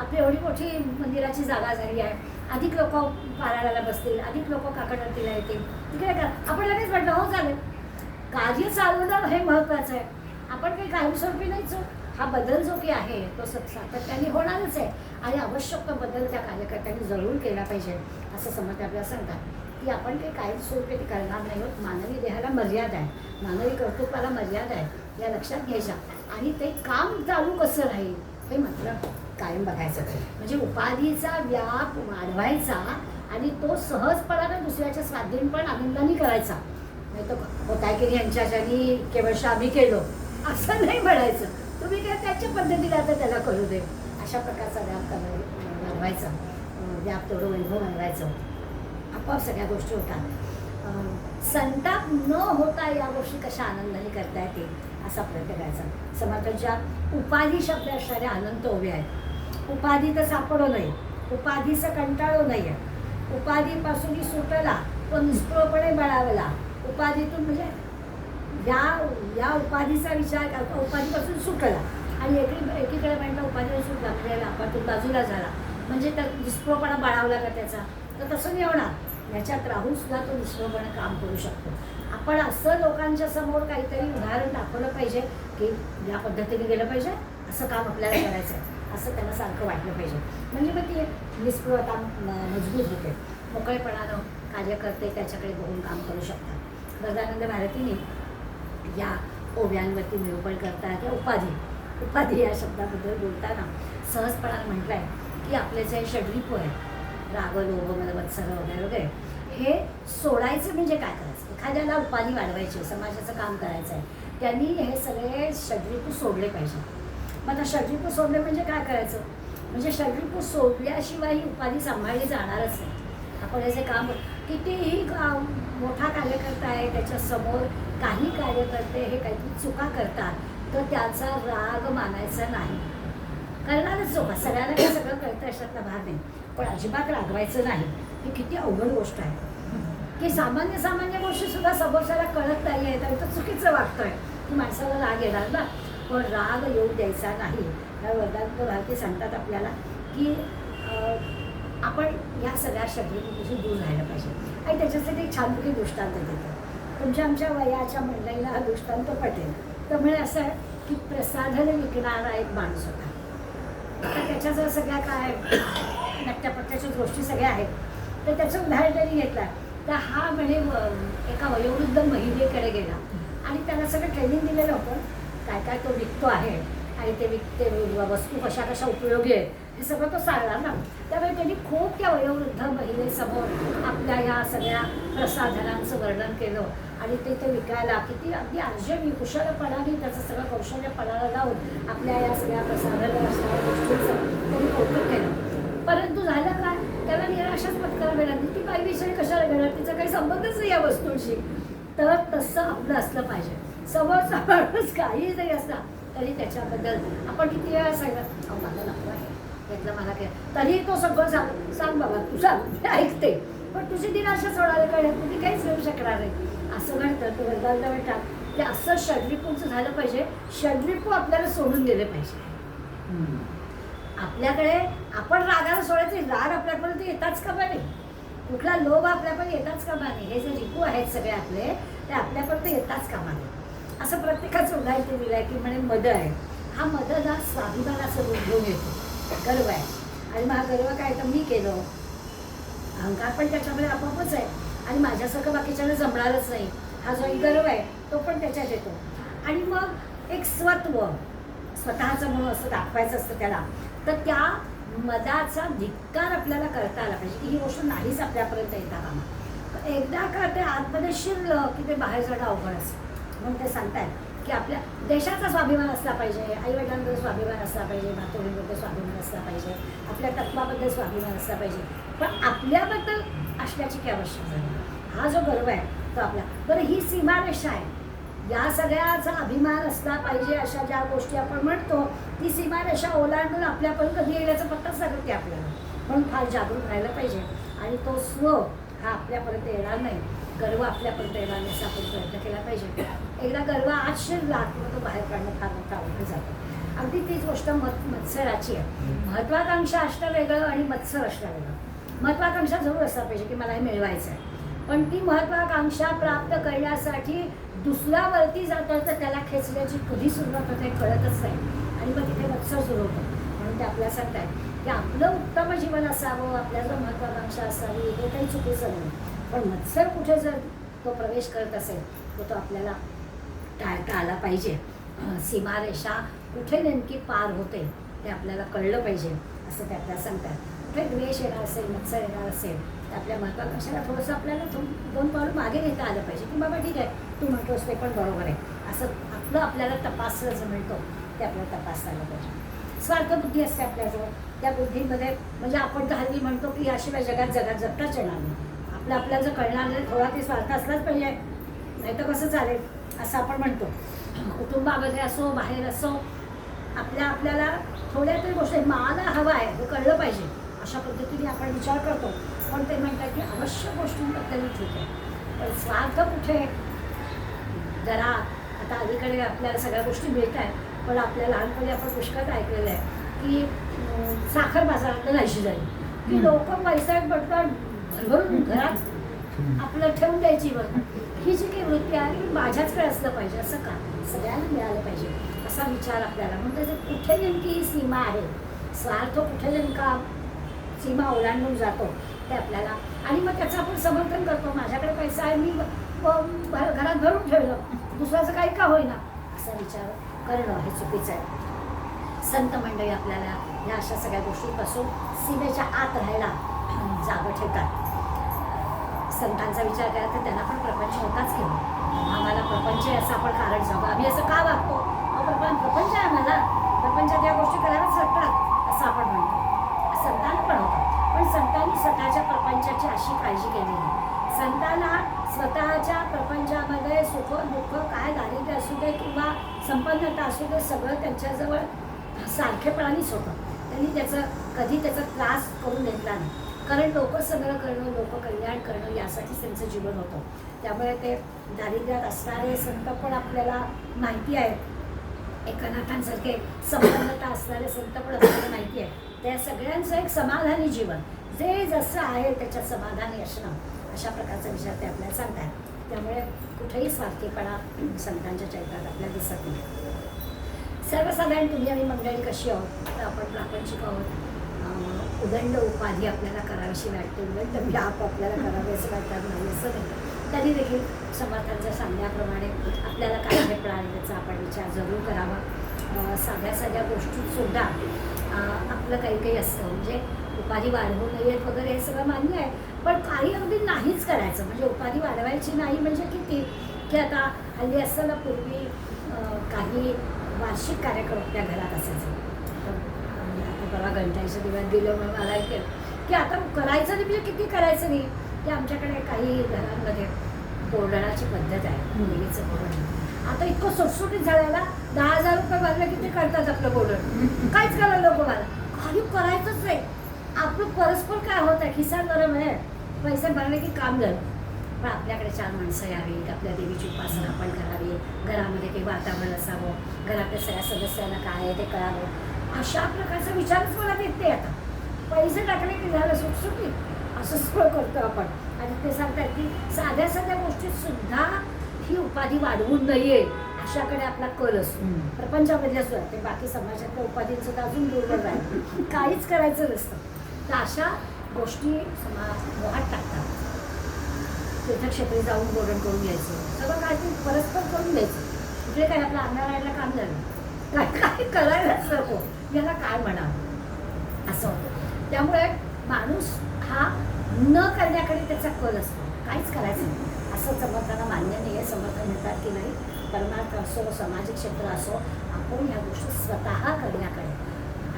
B: आपली एवढी मोठी मंदिराची जागा झाली आहे, अधिक लोक पारायणाला बसतील, अधिक लोक काकड आरतीला येतील, तिकडे करा. आपण लगेच म्हटलं हो चालेल. कार्य चालवणं हे महत्त्वाचं आहे. आपण काही कायमस्वरूपी नाहीच. हा बदल जो की आहे तो सातत्याने होणारच आहे आणि आवश्यक तो बदल त्या कार्यकर्त्यांनी जरूर केला पाहिजे असं समज आपल्याला सांगतात की आपण काही कायमस्वरूपी करणार नाही होत. मानवी देहाला मर्यादा आहे, मानवी कर्तृत्वाला मर्यादा आहे, या लक्षात घ्यायच्या. आणि ते काम चालू कसं राहील हे मात्र कायम बघायचं. म्हणजे उपाधीचा व्याप वाढवायचा आणि तो सहजपणानं दुसऱ्याच्या स्वाधीन पण आनंदाने करायचा. नाही तर होतायकेरी यांच्याच्यानी केवळ आम्ही केलो असं नाही म्हणायचं. तुम्ही काय त्याच्या पद्धतीने आता त्याला करू दे, अशा प्रकारचा व्याप वाढवायचा, व्याप तेवढं वैभव वाढवायचं, आपोआप सगळ्या गोष्टी होतात. संताप न होता या गोष्टी कशा आनंदाने करता येतील असा प्रयत्न करायचा. समर्थांच्या उपाधी शब्द असणारे अनंत उभे आहेत. उपाधी तर सापडो नाही, उपाधीचं कंटाळो नाही आहे, उपाधीपासून सुटला तो निष्प्रभपणे बळावला. उपाधीतून म्हणजे या उपाधीचा विचार करता उपाधीपासून सुटला आणि एकीकडे म्हणता उपाधीपासून सुटला म्हणजे व्यापातून बाजूला झाला म्हणजे त्या निष्प्रभपणा बाळावला का त्याचा, तर तसं नाही होणार. याच्यात राहून सुद्धा तो निष्प्रभपणे काम करू शकतो. आपण असं लोकांच्या समोर काहीतरी उदाहरण दाखवलं पाहिजे की या पद्धतीने गेलं पाहिजे, असं काम आपल्याला करायचं आहे असं त्यांना सारखं वाटलं पाहिजे. म्हणजे मग ती निष्प्रभता मजबूत होते. मोकळेपणानं कार्यकर्ते त्याच्याकडे बघून काम करू शकतात. गजानंद भारतीने या ओव्यांवरती निरूपण करताना किंवा उपाधी या शब्दाबद्दल बोलताना सहजपणानं म्हटलं आहे की आपले जे षड्रिपू आहे, राग लोभ मद मत्सर वगैरे वगैरे, हे सोडायचं म्हणजे काय करायचं. एखाद्याला उपाधी वाढवायची, समाजाचं काम करायचं आहे, त्यांनी हे सगळे षड्रिपू सोडले पाहिजे. मग आता षड्रिपू सोडले म्हणजे काय करायचं, म्हणजे षड्रिपू सोडल्याशिवाय ही उपाधी सांभाळली जाणारच नाही. आपण याचे काम कितीही मोठा कार्यकर्ता आहे त्याच्यासमोर काही कार्यकर्ते हे काहीतरी चुका करतात तर त्याचा राग मानायचा नाही. करणारच चुका, सगळ्यांना काही सगळं कळतं अशातला भाग नाही, पण अजिबात रागवायचं नाही. ही किती अवघड गोष्ट आहे की सामान्य गोष्टीसुद्धा समोरच्याला कळत नाही आहे तर चुकीचं वागतोय की माणसाला राग येणार ना, पण राग येऊ द्यायचा नाही. या वेदांत भारती सांगतात आपल्याला की आपण या सगळ्या षड्रिपूपासून दूर राहायला पाहिजे. आणि त्याच्यासाठी एक छानपैकी दृष्टांत देतो. तुमच्या आमच्या वयाच्या मंडळीला हा दृष्टांत पटेल. तर म्हणजे असं आहे की प्रसाधन विकणारा एक माणूस होता. आता त्याच्याजवळ सगळ्या काय नट्यापट्ट्याच्या गोष्टी सगळ्या आहेत. तर त्याचं उदाहरण त्यांनी घेतलं. तर हा म्हणे एका वयोवृद्ध महिलेकडे गेला आणि त्याला सगळं ट्रेनिंग दिलेलं होतं काय काय तो विकतो आहे आणि ते वस्तू कशा कशा उपयोगी आहेत हे सगळं तो सांगला ना. त्यामुळे त्यांनी खूप त्या वयोवृद्ध महिलेसमोर आपल्या ह्या सगळ्या प्रसाधनांचं वर्णन केलं आणि ते विकायला किती अगदी आर्जवी कुशलपणाने त्याचं सगळं कौशल्यपणाला लावून आपल्या या सगळ्या प्रसाधन असणाऱ्या गोष्टींचं त्यांनी कौतुक केलं. परंतु झालं काय, त्याला निराशाच पत्करावी लागली. ती बाई विषयी कशाला घेणार, तिचा काही संबंधच नाही या वस्तूंशी. तर तसं आपलं असलं पाहिजे. समोरचा माणूस काही जरी असला तरी त्याच्याबद्दल आपण किती वेळा सांगत मला नको आहे यातलं मला काय, तरी तो सगळं सांग बाबा तू सांग मी ऐकते, पण तुझी निराशाच होणार कळत तुम्ही काहीच घेऊ शकणार नाही असं म्हणतं. तो वर्गाला म्हणतात की असं षड्रिपूंचं झालं पाहिजे. षड्रिपू आपल्याला सोडून गेले पाहिजे. आपल्याकडे आपण रागाला सोडायचे, राग आपल्यापर्यंत येताच कामा नाही, कुठला लोभ आपल्यापर्यंत येताच कामा नाही. हे जे रिपू आहेत सगळे आपले ते आपल्यापर्यंत येताच कामा नाही. असं प्रत्येकाचं उदाहरण ते दिलं आहे की म्हणे मद आहे. हा मद ना स्वाभिमानाचं रूप घेऊन येतो, गर्व आहे. आणि मग हा गर्व काय तर मी केलं, अहंकार पण त्याच्यामध्ये आपोआपच आहे आणि माझ्यासारखं बाकीच्याला जमणारच नाही हा जो एक गर्व आहे तो पण त्याच्यात येतो. आणि मग एक स्वतःचं म्हणून असं दाखवायचं असतं त्याला, तर त्या मदाचा धिक्कार आपल्याला करता आला पाहिजे की ही गोष्ट नाहीच आपल्यापर्यंत येता कामा. एकदा का ते आतमध्ये शिरलं की ते बाहेर जाणं अवघड असतं. म्हणून ते सांगतात की आपल्या देशाचा स्वाभिमान असला पाहिजे, आईवडिलांबद्दल स्वाभिमान असला पाहिजे, मातृभूमीबद्दल स्वाभिमान असला पाहिजे, आपल्या तत्वाबद्दल स्वाभिमान असला पाहिजे, पण आपल्याबद्दल असण्याची काय आवश्यकता नाही. हा जो गर्व आहे तो आपला. बरं, ही सीमारेषा आहे, या सगळ्याचा अभिमान असला पाहिजे. अशा ज्या गोष्टी आपण म्हणतो ती सीमारेषा ओलांडून आपल्यापर्यंत कधी येण्याचं पत्ताच सांगते आपल्याला. म्हणून फार जागरूक राहिलं पाहिजे आणि तो स्व हा आपल्यापर्यंत येणार नाही, गर्व आपल्यापर्यंत येणार नाही असा आपण प्रयत्न केला पाहिजे. एकदा गर्व आज शिरला किंवा तो बाहेर काढणं फार मोठं अवघड जातं. अगदी तीच गोष्ट मत्सराची आहे. महत्वाकांक्षा असणं वेगळं आणि मत्सर असणं वेगळं. महत्वाकांक्षा जरूर असला पाहिजे की मला हे मिळवायचं आहे, पण ती महत्वाकांक्षा प्राप्त करण्यासाठी दुसऱ्यावरती जातं तर त्याला खेचण्याची कधी सुरुवात होते कळतच नाही आणि मग तिथे मत्सर सुरू होतं. म्हणून ते आपल्याला सांगतायत की आपलं उत्तम जीवन असावं, आपल्याला महत्वाकांक्षा असावी, हे काही चुकीचं नाही, पण मत्सर कुठे जर तो प्रवेश करत असेल तर तो आपल्याला टाळता आला पाहिजे. सीमारेषा कुठे नेमकी पार होते ते आपल्याला कळलं पाहिजे असं ते आपल्याला सांगतात. कुठे द्वेष येणार असेल, मत्सर येणार असेल तर आपल्या महत्वाकांक्षाला थोडंसं आपल्याला दोन पाऊल मागे घेता आलं पाहिजे की बाबा ठीक आहे, तू म्हणतोस ते पण बरोबर आहे, असं आपल्याला तपासलं जे म्हणतो ते आपल्याला तपासता आलं पाहिजे. स्वार्थबुद्धी असते आपल्याजवळ, त्या बुद्धीमध्ये म्हणजे आपण हल्ली म्हणतो की याशिवाय जगात जगताच येणार नाही. आपल्याला जर कळणार नाही, थोडा ते स्वार्थ असलाच पाहिजे, नाही तर कसं चालेल असं आपण म्हणतो. कुटुंबामध्ये असो, बाहेर असो, आपल्याला थोड्या तरी गोष्टी मला हवं आहे हे कळलं पाहिजे अशा पद्धतीने आपण विचार करतो. पण ते म्हणतात की अवश्य गोष्टींबद्दल ठीक आहे, पण स्वार्थ कुठे. जरा आता अलीकडे आपल्याला सगळ्या गोष्टी मिळत आहेत, पण आपल्या लहानपणी आपण पुष्कळ ऐकलेलं आहे की साखर बाजारातलं नाहीशी झाली की लोक पैसा बटकन भरभरून घरात आपलं ठेवून द्यायची. बरं, ही जी काही वृत्ती आहे की माझ्याचकडे असलं पाहिजे, असं का सगळ्यांना मिळालं पाहिजे असा विचार आपल्याला. म्हणून त्याचं कुठे नेमकी ही सीमा आहे, स्वार्थ कुठे नेमका सीमा ओलांडून जातो ते आपल्याला. आणि मग त्याचं आपण समर्थन करतो, माझ्याकडे पैसा आहे, मी घरात भरून ठेवलं, दुसऱ्याचं काही का होईना असा विचार करणं हे चुकीचं आहे. संत मंडळी आपल्याला या अशा सगळ्या गोष्टींपासून सीमेच्या आत राहायला जागं ठेवतात. संतांचा विचार केला तर त्यांना पण प्रपंच होताच केला. आम्हाला प्रपंच आहे असं आपण कारण सांगू, आम्ही असं का वागतो, प्रपंच आहे आम्हाला, प्रपंचात या गोष्टी कराव्याच लागतात असं आपण म्हणतो. संतांना पण होतं, पण संतांनी स्वतःच्या प्रपंचाची अशी काळजी केली नाही. संतांना स्वतःच्या प्रपंचामध्ये सुख दुःख काय दारिद्र्य असू दे किंवा संपन्नता असू दे सगळं त्यांच्याजवळ सारखेपणानेच होतं. त्यांनी कधी त्याचा त्रास करून घेतला नाही, कारण लोकसंग्रह करणं, लोककल्याण करणं यासाठीच त्यांचं जीवन होतं. त्यामुळे ते दारिद्र्यात असणारे संत पण आपल्याला माहिती आहे, एकनाथांसारखे संपन्नता असणारे संत पण आपल्याला माहिती आहे. त्या सगळ्यांचं एक समाधानी जीवन, जे जसं आहे त्याच्यात समाधानी असणं अशा प्रकारचा विचार ते आपल्याला सांगतात. त्यामुळे कुठेही स्वार्थीपणा संतांच्या चरित्रात आपल्याला दिसत नाही. सर्वसाधारण तुम्ही आम्ही मंडळी कशी आहोत तर आपण प्रापंचिक आहोत. उदंड उपाधी आपल्याला करावीशी वाटते, उदंड व्याप आपल्याला करावे असं वाटतात नाही असं नाही. तरी देखील समर्थांच्या सांगण्याप्रमाणे आपल्याला काय झेपणार आहे त्याचा आपण विचार जरूर करावा. साध्या गोष्टीतसुद्धा आपलं काही असतं, म्हणजे उपाधी वाढवू नयेत वगैरे हे सगळं मान्य आहे, पण काही अगदी नाहीच करायचं. म्हणजे उपाधी वाढवायची नाही म्हणजे किती की आता हल्ली असताना पूर्वी काही वार्षिक कार्यक्रम आपल्या घरात असायचे. परवा घंटाईच्या दिवस गेलो म्हणून मला की आता करायचं नाही म्हणजे किती करायचं नाही. की आमच्याकडे काही घरांमध्ये बोर्डणाची पद्धत आहे, मुलगीचं बोर्डण. आता इतकं सुटसुटीत झालेला 10,000 रुपये भरले की ते करतात आपलं बोर्डण. काहीच करायला नको मला, काही करायचंच नाही. आपलं परस्पर काय होत आहे, खिसा गरम आहे, पैसे भरले की काम झालं. पण आपल्याकडे 4 माणसं यावीत, आपल्या देवीची उपासना आपण करावी, घरामध्ये काही वातावरण असावं, घरातल्या सगळ्या सदस्यांना काय आहे ते कळावं, अशा प्रकारचा विचारच मला येते. आता पैसे टाकले की झालं सुटसुटीत असं सगळं करतो आपण. आणि ते सांगतात की साध्या गोष्टीत सुद्धा ही उपाधी वाढवून नये अशाकडे आपला कल असतो. प्रपंचामध्ये असतो ते बाकी समाजातल्या उपाधींचं तर अजून दुर्लभ आहे, काहीच करायचं नसतं. तर अशा गोष्टी मोहात टाकतात. तीर्थक्षेत्री जाऊन बोर्डण करून घ्यायचं, सगळं काय ते परस्पर करून घ्यायचं. इकडे काय आपलं अंधार राहायला काम झालं, काय करायलाच नको, याला काय म्हणावं असं होतं. त्यामुळे माणूस हा न करण्याकडे त्याचा कल असतो, काहीच करायचं नाही असं समर्थांना मान्य नाही आहे. समर्थ म्हणतात की नाही परमार्थ असो, सामाजिक क्षेत्र असो, आपण ह्या गोष्टी स्वतः करण्याकडे.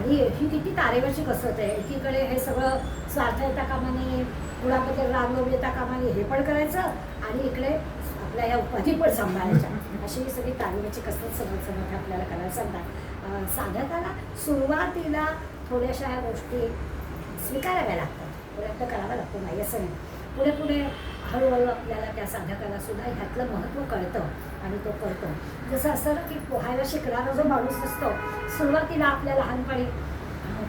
B: आणि ही किती तारेवरची कसरत आहे. एकीकडे हे सगळं स्वार्थ येता कामा नये, कुणाबद्दल रागलोभ येता कामा नये, हे पण करायचं आणि इकडे आपल्या ह्या उपाधी पण सांभाळायच्या. अशी ही सगळी तारेवरची कसरत समोर समोर आपल्याला करायला सांगतात. साधकाला सुरुवातीला थोड्याशा ह्या गोष्टी स्वीकाराव्या लागतात, प्रयत्न करावा लागतो, नाही असं नाही. पुढे पुढे हळूहळू आपल्याला त्या साधकाला सुद्धा ह्यातलं महत्त्व कळतं आणि तो करतो. जसं असतं ना की पोहायला शिकणारा जो माणूस असतो, सुरुवातीला आपल्या लहानपणी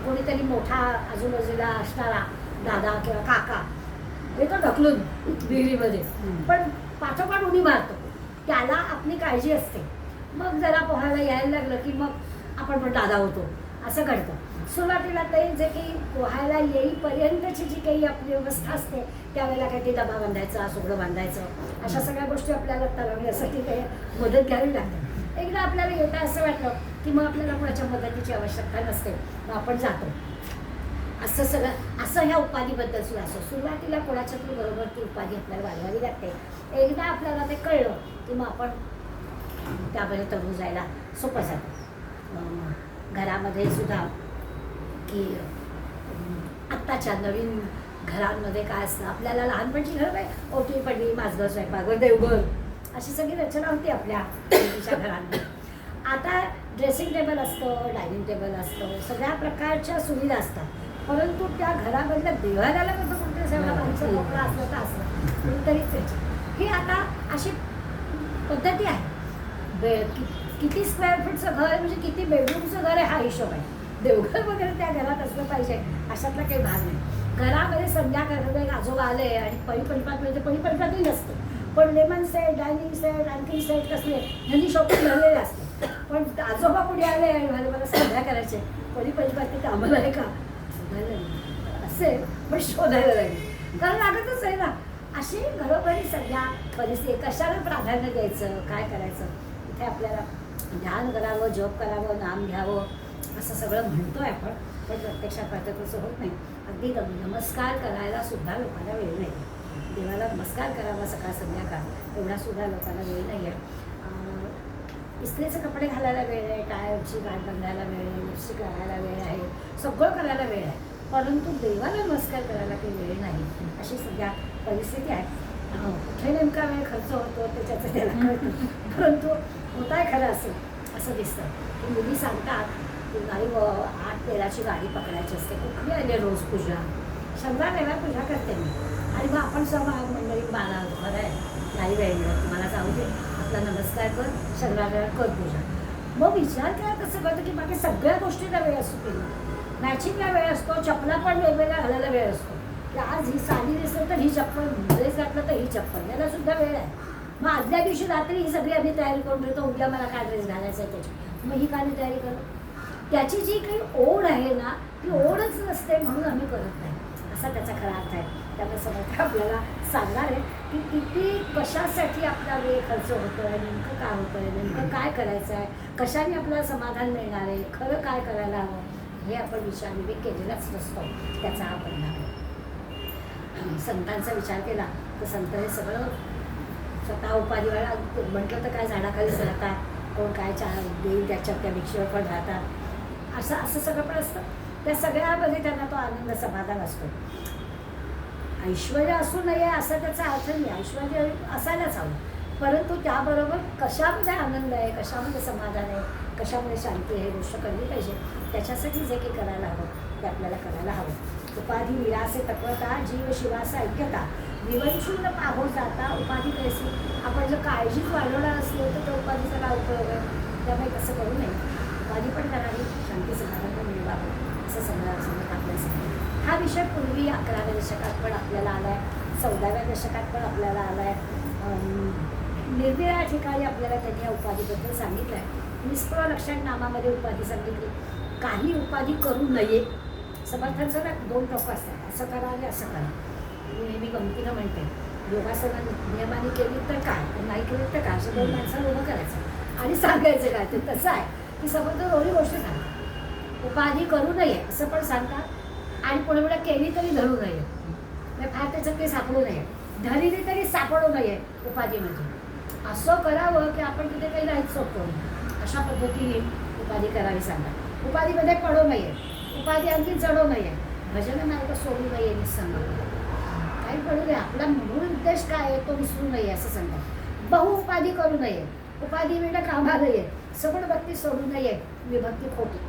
B: कोणीतरी मोठा आजूबाजूला असणारा दादा किंवा काका येतो ढकलून विहिरीमध्ये, पण पाठोपाठ उडी मारतो, त्याला आपली काळजी असते. मग जरा पोहायला यायला लागलं की मग आपण पण दादा होतो, असं घडतं. सुरुवातीला ते जे काही पोहायला येईपर्यंतची जी काही आपली व्यवस्था असते, त्यावेळेला काही ते डबा बांधायचा, सोगडं बांधायचं, अशा सगळ्या गोष्टी आपल्याला तरवण्यासाठी काही मदत घ्यावी लागते. एकदा आपल्याला येतं असं वाटलं की मग आपल्याला कोणाच्या मदतीची आवश्यकता नसते, मग आपण जातो. असं सगळं असं ह्या उपाधीबद्दल सुद्धा असं सुरुवातीला कोणाच्या तरी बरोबर ती उपाधी आपल्याला वाढवावी लागते. एकदा आपल्याला ते कळलं की मग आपण त्यामध्ये तरु जायला सोपं जातं. घरामध्ये सुद्धा की आत्ताच्या नवीन घरांमध्ये काय असतं, आपल्याला लहानपणची घरं काय ओटी पडली, माझघर, स्वयंपाकघर, देवघर अशी सगळी रचना होती आपल्या पूर्वीच्या घरांमध्ये. आता ड्रेसिंग टेबल असतं, डायनिंग टेबल असतं, सगळ्या प्रकारच्या सुविधा असतात. परंतु त्या घरामधल्या देवाऱ्याला कसं कुठे सगळं माणसं मोकळा असलं तर असलं तरीच ही आता अशी पद्धती आहे. किती स्क्वेअर फूटचं घर म्हणजे किती बेडरूमचं घर आहे हा हिशोब आहे. देवघर वगैरे त्या घरात असलं पाहिजे अशातला काही भाग नाही. घरामध्ये संध्याकाळी एक आजोबा आले आणि परिपंपात म्हणजे परिपंपातही नसते, पण लेमन सेट, डायनिंग सेट, आणखी सेट कसले ह्यांनी शॉपिंग भरलेले असते. पण आजोबा पुढे आले आणि मला संध्या करायचे, परिपंपात ते आम्हाला आहे का असेल पण शोधायला लागेल, कारण लागतच आहे ना. अशी घरोघरी सध्या परिस्थिती, कशाला प्राधान्य द्यायचं, काय करायचं, इथे आपल्याला ध्यान करावं, जप करावं, नाम घ्यावं असं सगळं म्हणतोय आपण, पण प्रत्यक्षात पाहतो तसं होत नाही. अगदी नमस्कार करायला सुद्धा लोकांना वेळ नाही. देवाला नमस्कार करावा सकाळ संध्याकाळ एवढा सुद्धा लोकांना वेळ नाही आहे. इस्त्रीचे कपडे घालायला वेळ आहे, टायरची गाठ बांधायला वेळ आहे, लिपस्टिक लावायला वेळ आहे, सगळं करायला वेळ आहे, परंतु देवाला नमस्कार करायला काही वेळ नाही. अशी सध्या परिस्थिती आहे. कुठे नेमका वेळ खर्च होतो त्याच्याचं त्याला कळतं, परंतु होताय खरं असं दिसतं की मुली सांगतात की गाडी 8-13ची गाडी पकडायची असते, कुठली आली रोज पूजा, शंभर वेळा पूजा करते मी. आणि मग आपण मंडळी बाळा खरं आहे नाही वेळ मिळत, तुम्हाला जाऊ दे, आपला नमस्कार कर, शंभर वेळा कर पूजा. मग विचार करा कसं करतं की बाकी सगळ्या गोष्टीला वेळ असतो, केली मॅचिंगला वेळ असतो, चपला पण वेगवेगळ्या घालायला वेळ असतो. की आज ही साडी दिसलं तर ही चप्पल, ड्रेस घातलं तर ही चप्पल, याला सुद्धा वेळ आहे. मग आदल्या दिवशी रात्री ही सगळी आम्ही तयारी करून ठेवतो, उद्या मला काय ड्रेस घालायचा आहे त्याची, मग ही काय तयारी करतो. त्याची जी काही ओढ आहे ना ती ओढच नसते म्हणून आम्ही करत नाही, असा त्याचा खरा अर्थ आहे. त्यामुळे समर्थ आपल्याला सांगणार आहे की किती कशासाठी आपला वेळ खर्च होतो आहे, नेमकं काय होतं आहे, नेमकं काय करायचं आहे, कशाने आपल्याला समाधान मिळणार आहे, खरं काय करायला हवं हे आपण विचार विवेक केलेलाच नसतो, त्याचा हा परिणाम आहे. संतांचा विचार केला तर संत हे सगळं स्वतः उपाधीवाळा म्हटलं तर काय झाडाखालीच राहतात, कोण काय देईल त्याच्यात त्या भिक्षेवर पण राहतात, असं सगळं पण असतं. त्या सगळ्यामध्ये त्यांना तो आनंद समाधान असतो. ऐश्वर असू नये असा त्याचा अर्थ नाही, ऐश्वर असायलाच हवं, परंतु त्याबरोबर कशामध्ये आनंद आहे, कशामध्ये समाधान आहे, कशामध्ये शांती आहे, गोष्ट करली पाहिजे. त्याच्यासाठी जे काही करायला हवं ते आपल्याला करायला हवं. उपाधी निरासे तत्वता, जीव शिवास ऐक्यता, विवंशून पाहो जाता उपाधी कैसी. आपण जर काळजीच वाढवणार असलो तर त्या उपाधीचा काय उपयोग आहे. त्यामुळे तसं करू नये, उपाधी पण करावी, शांती समाधान पण मिळवावं असं समजत आपल्यासाठी. हा विषय पूर्वी 11व्या दशकात पण आपल्याला आला आहे, 14व्या दशकात पण आपल्याला आला आहे. निरनिराळ्या ठिकाणी आपल्याला त्यांनी या उपाधीबद्दल सांगितलं आहे. निष्प्रह लक्षण नामामध्ये उपाधी सांगितली. काही उपाधी करू नये. समर्थांचं ना 2 टोकं असतात, असं करा आणि असं करा. मी नेहमी गमतीनं म्हणते, योगासनं नियमाने केली तर काय, नाही केली तर काय, असं 2 माणसाला उभं करायचं आणि सांगायचं काय. ते तसं आहे की समर्थ दोन्ही गोष्टी सांगतात. उपाधी करू नये असं पण सांगतात आणि पुढे पुढे केली तरी धरू नये, फार त्याच्यात काही सापडू नये, धरली तरी सापडू नये उपाधीमध्ये. असं करावं की आपण तिथे काही राहायचं होतो. अशा पद्धतीने उपाधी करावी सांगतात. उपाधीमध्ये पडू नये, उपाधी आणखी जडू नये, भजन मार्ग सोडू नये निसंग. काही पडू नये, आपला मूळ उद्देश काय आहे तो विसरू नये असं सांगतात. बहु उपाधी करू नये, उपाधी म्हणजे कामाला नये, सगुण भक्ती सोडू नये, विभक्ती खोटी.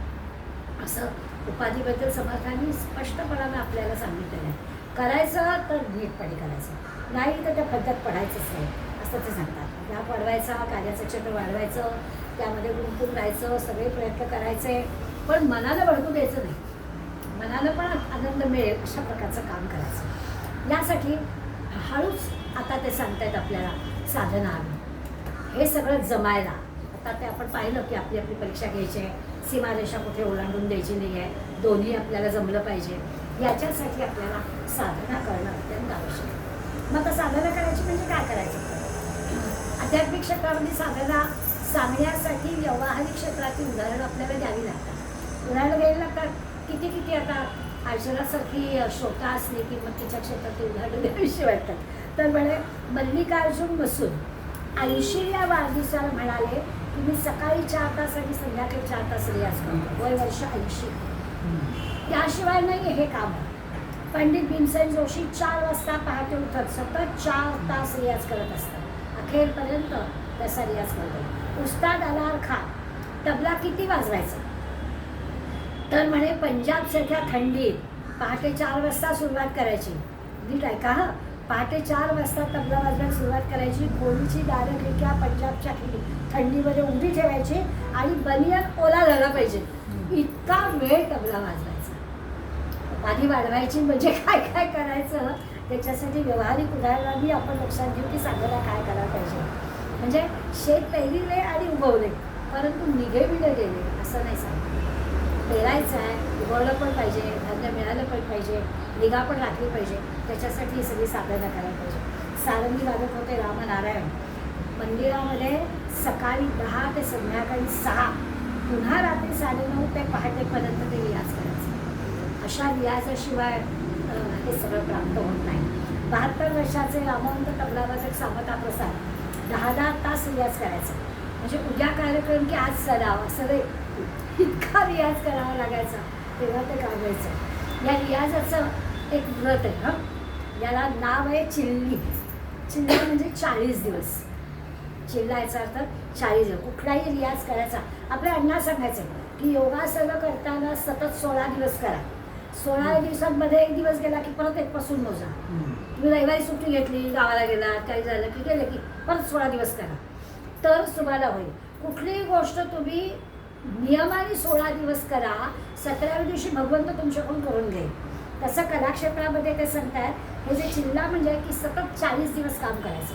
B: असं उपाधीबद्दल समर्थांनी स्पष्टपणानं आपल्याला सांगितलेलं आहे. करायचं तर नीटपणे करायचं, नाही तर त्या पद्धत पडायचंच नाही असं ते सांगतात. व्याप वाढवायचा, कार्याचं क्षेत्र वाढवायचं, त्यामध्ये गुंतून राहायचं, सगळे प्रयत्न करायचे, पण मनाला भडकू द्यायचं नाही, मनाला पण आनंद मिळेल अशा प्रकारचं काम करायचं. यासाठी हळूच आता ते सांगतायत आपल्याला साधना हवी. हे सगळं जमायला आता ते आपण पाहिलं की आपली आपली परीक्षा घ्यायची आहे, सीमारेषा कुठे ओलांडून द्यायची नाही आहे, दोन्ही आपल्याला जमलं पाहिजे. याच्यासाठी आपल्याला साधना करणं अत्यंत आवश्यक आहे. मग आता साधना करायची म्हणजे काय करायचं? आध्यात्मिक क्षेत्रामध्ये साधना सांगण्यासाठी व्यावहारिक क्षेत्रातील उदाहरणं आपल्याला द्यावी लागतात. उदाहरणं द्यावी लागतात. किती किती आता अर्जुनासारखी श्रोता असली की मग तिच्या क्षेत्रातील उदाहरणं द्यावीशी वाटतात. तर म्हणे मल्लिकार्जुन बसून 80व्या वाढदिवसाला म्हणाले की मी सकाळी 4 तास आणि संध्याकाळी 4 तास रियाज करतो, वय वर्ष 80. त्याशिवाय नाही हे काम. पंडित भीमसेन जोशी 4 वाजता पहाटे उठत सतत 4 तास रियाज करत असतात, अखेरपर्यंत त्याचा रियाज करतो. उस्ताद अलार खान तबला किती वाजवायचा? तर म्हणे पंजाबसारख्या थंडीत पहाटे 4 वाजता सुरुवात करायची. नीट ऐका हा, पहाटे 4 वाजता तबला वाजवायला सुरुवात करायची. खोलीची दारं खिडक्या पंजाबच्या थंडीमध्ये उभी ठेवायची आणि बनियन ओला झाला पाहिजे, इतका वेळ तबला वाजवायचा. उपाधी वाढवायची म्हणजे काय काय करायचं त्याच्यासाठी व्यावहारिक उदाहरणांनी आपण लक्षात घेऊ की साधना काय करायला पाहिजे. म्हणजे शेत पेरले आणि उगवले परंतु निघे बिळे गेले असं नाही सांगितलं. पेरायचं आहे, उगवलं पण पाहिजे, धान्य मिळालं पण पाहिजे, निगा पण राखली पाहिजे. त्याच्यासाठी ही सगळी साधना करायला पाहिजे. सारंगी वाजत होते रामनारायण. मंदिरामध्ये सकाळी 10 ते संध्याकाळी 6, पुन्हा रात्री 9:30 ते पहाटेपर्यंत ते रियाज करायचं. अशा रियाजाशिवाय हे सगळं प्राप्त होत नाही. 72 वर्षाचे रामवंत तबलावादक सामता प्रसाद 10 तास रियाज करायचा. म्हणजे उद्या कार्यक्रम की आज सराव असं रे, इतका रियाज करावा लागायचा तेव्हा ते गावायचं. या रियाजाचं एक व्रत आहे. याला नाव आहे चिल्ली. चिल्ला म्हणजे 40 दिवस. चिल्ला याचा अर्थ 40 दिवस. कुठलाही रियाज करायचा. आपल्या अण्णा सांगायचं की योगासनं करताना सतत 16 दिवस करा. 16 दिवसांमध्ये 1 दिवस गेला की परत 1 पासून मोजा. तुम्ही रविवारी सुट्टी घेतली, गावाला गेला, काही झालं की गेले की परत 16 दिवस करा, तर तुम्हाला होईल. कुठलीही गोष्ट तुम्ही नियमाने 16 दिवस करा, 17व्या दिवशी भगवंत तुमच्याकडून करून घेईल. तसं कलाक्षेत्रामध्ये ते सांगतात, हे जे चिल्ला म्हणजे की सतत 40 दिवस काम करायचं.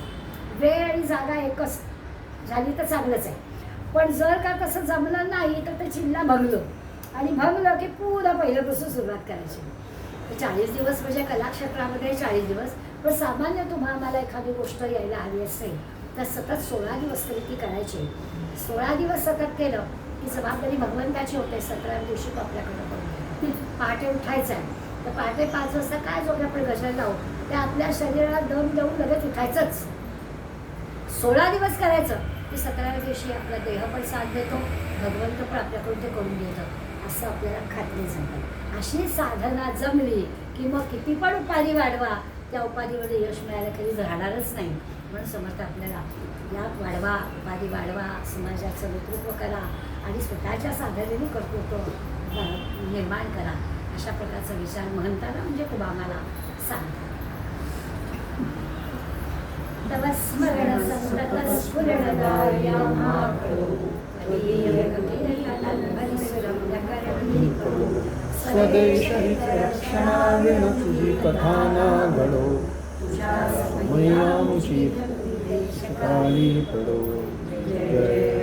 B: वेळ आणि जागा एकच झाली तर चांगलंच आहे, पण जर का तसं जमलं नाही तर ते चिल्ला भंगलं आणि भंगलं की पुन्हा पहिल्यापासून सुरुवात करायची. 40 दिवस म्हणजे कलाक्षेत्रामध्ये 40 दिवस, पण सामान्य तुम्हाला एखादी गोष्ट यायला हवी असेल तर सतत 16 दिवस तरी ती करायची. 16 दिवस सतत केलं की जबाबदारी भगवंताची होते. 17व्या दिवशी तो आपल्याकडं करून पहाटे उठायचं आहे तर पहाटे 5 वाजता काय जोगे आपण गजर लावू, ते आपल्या शरीराला दम देऊन लगेच उठायचंच. 16 दिवस करायचं की 17व्या दिवशी आपला देह पण साथ देतो, भगवंत पण आपल्याकडून ते करून देतं असं आपल्याला खात्री सांगतात. अशी साधना जमली की मग किती पण उपाधी वाढवा, त्या उपाधीमध्ये यश मिळायला कधी राहणारच नाही. म्हणून समर्थ आपल्याला यात वाढवा, उपाधी वाढवा, समाजाचं नेतृत्व करा आणि स्वतःच्या साधनेने कर्तृत्व निर्माण करा. अशा प्रकारचा विचार म्हणताना म्हणजे तो आम्हाला सांगतात. तव स्मरण संतत स्फुरणदार्या
A: स्वदेशहितरक्षणाय तुझी कथा ना घडो, मैयामुची काळी पडो. जय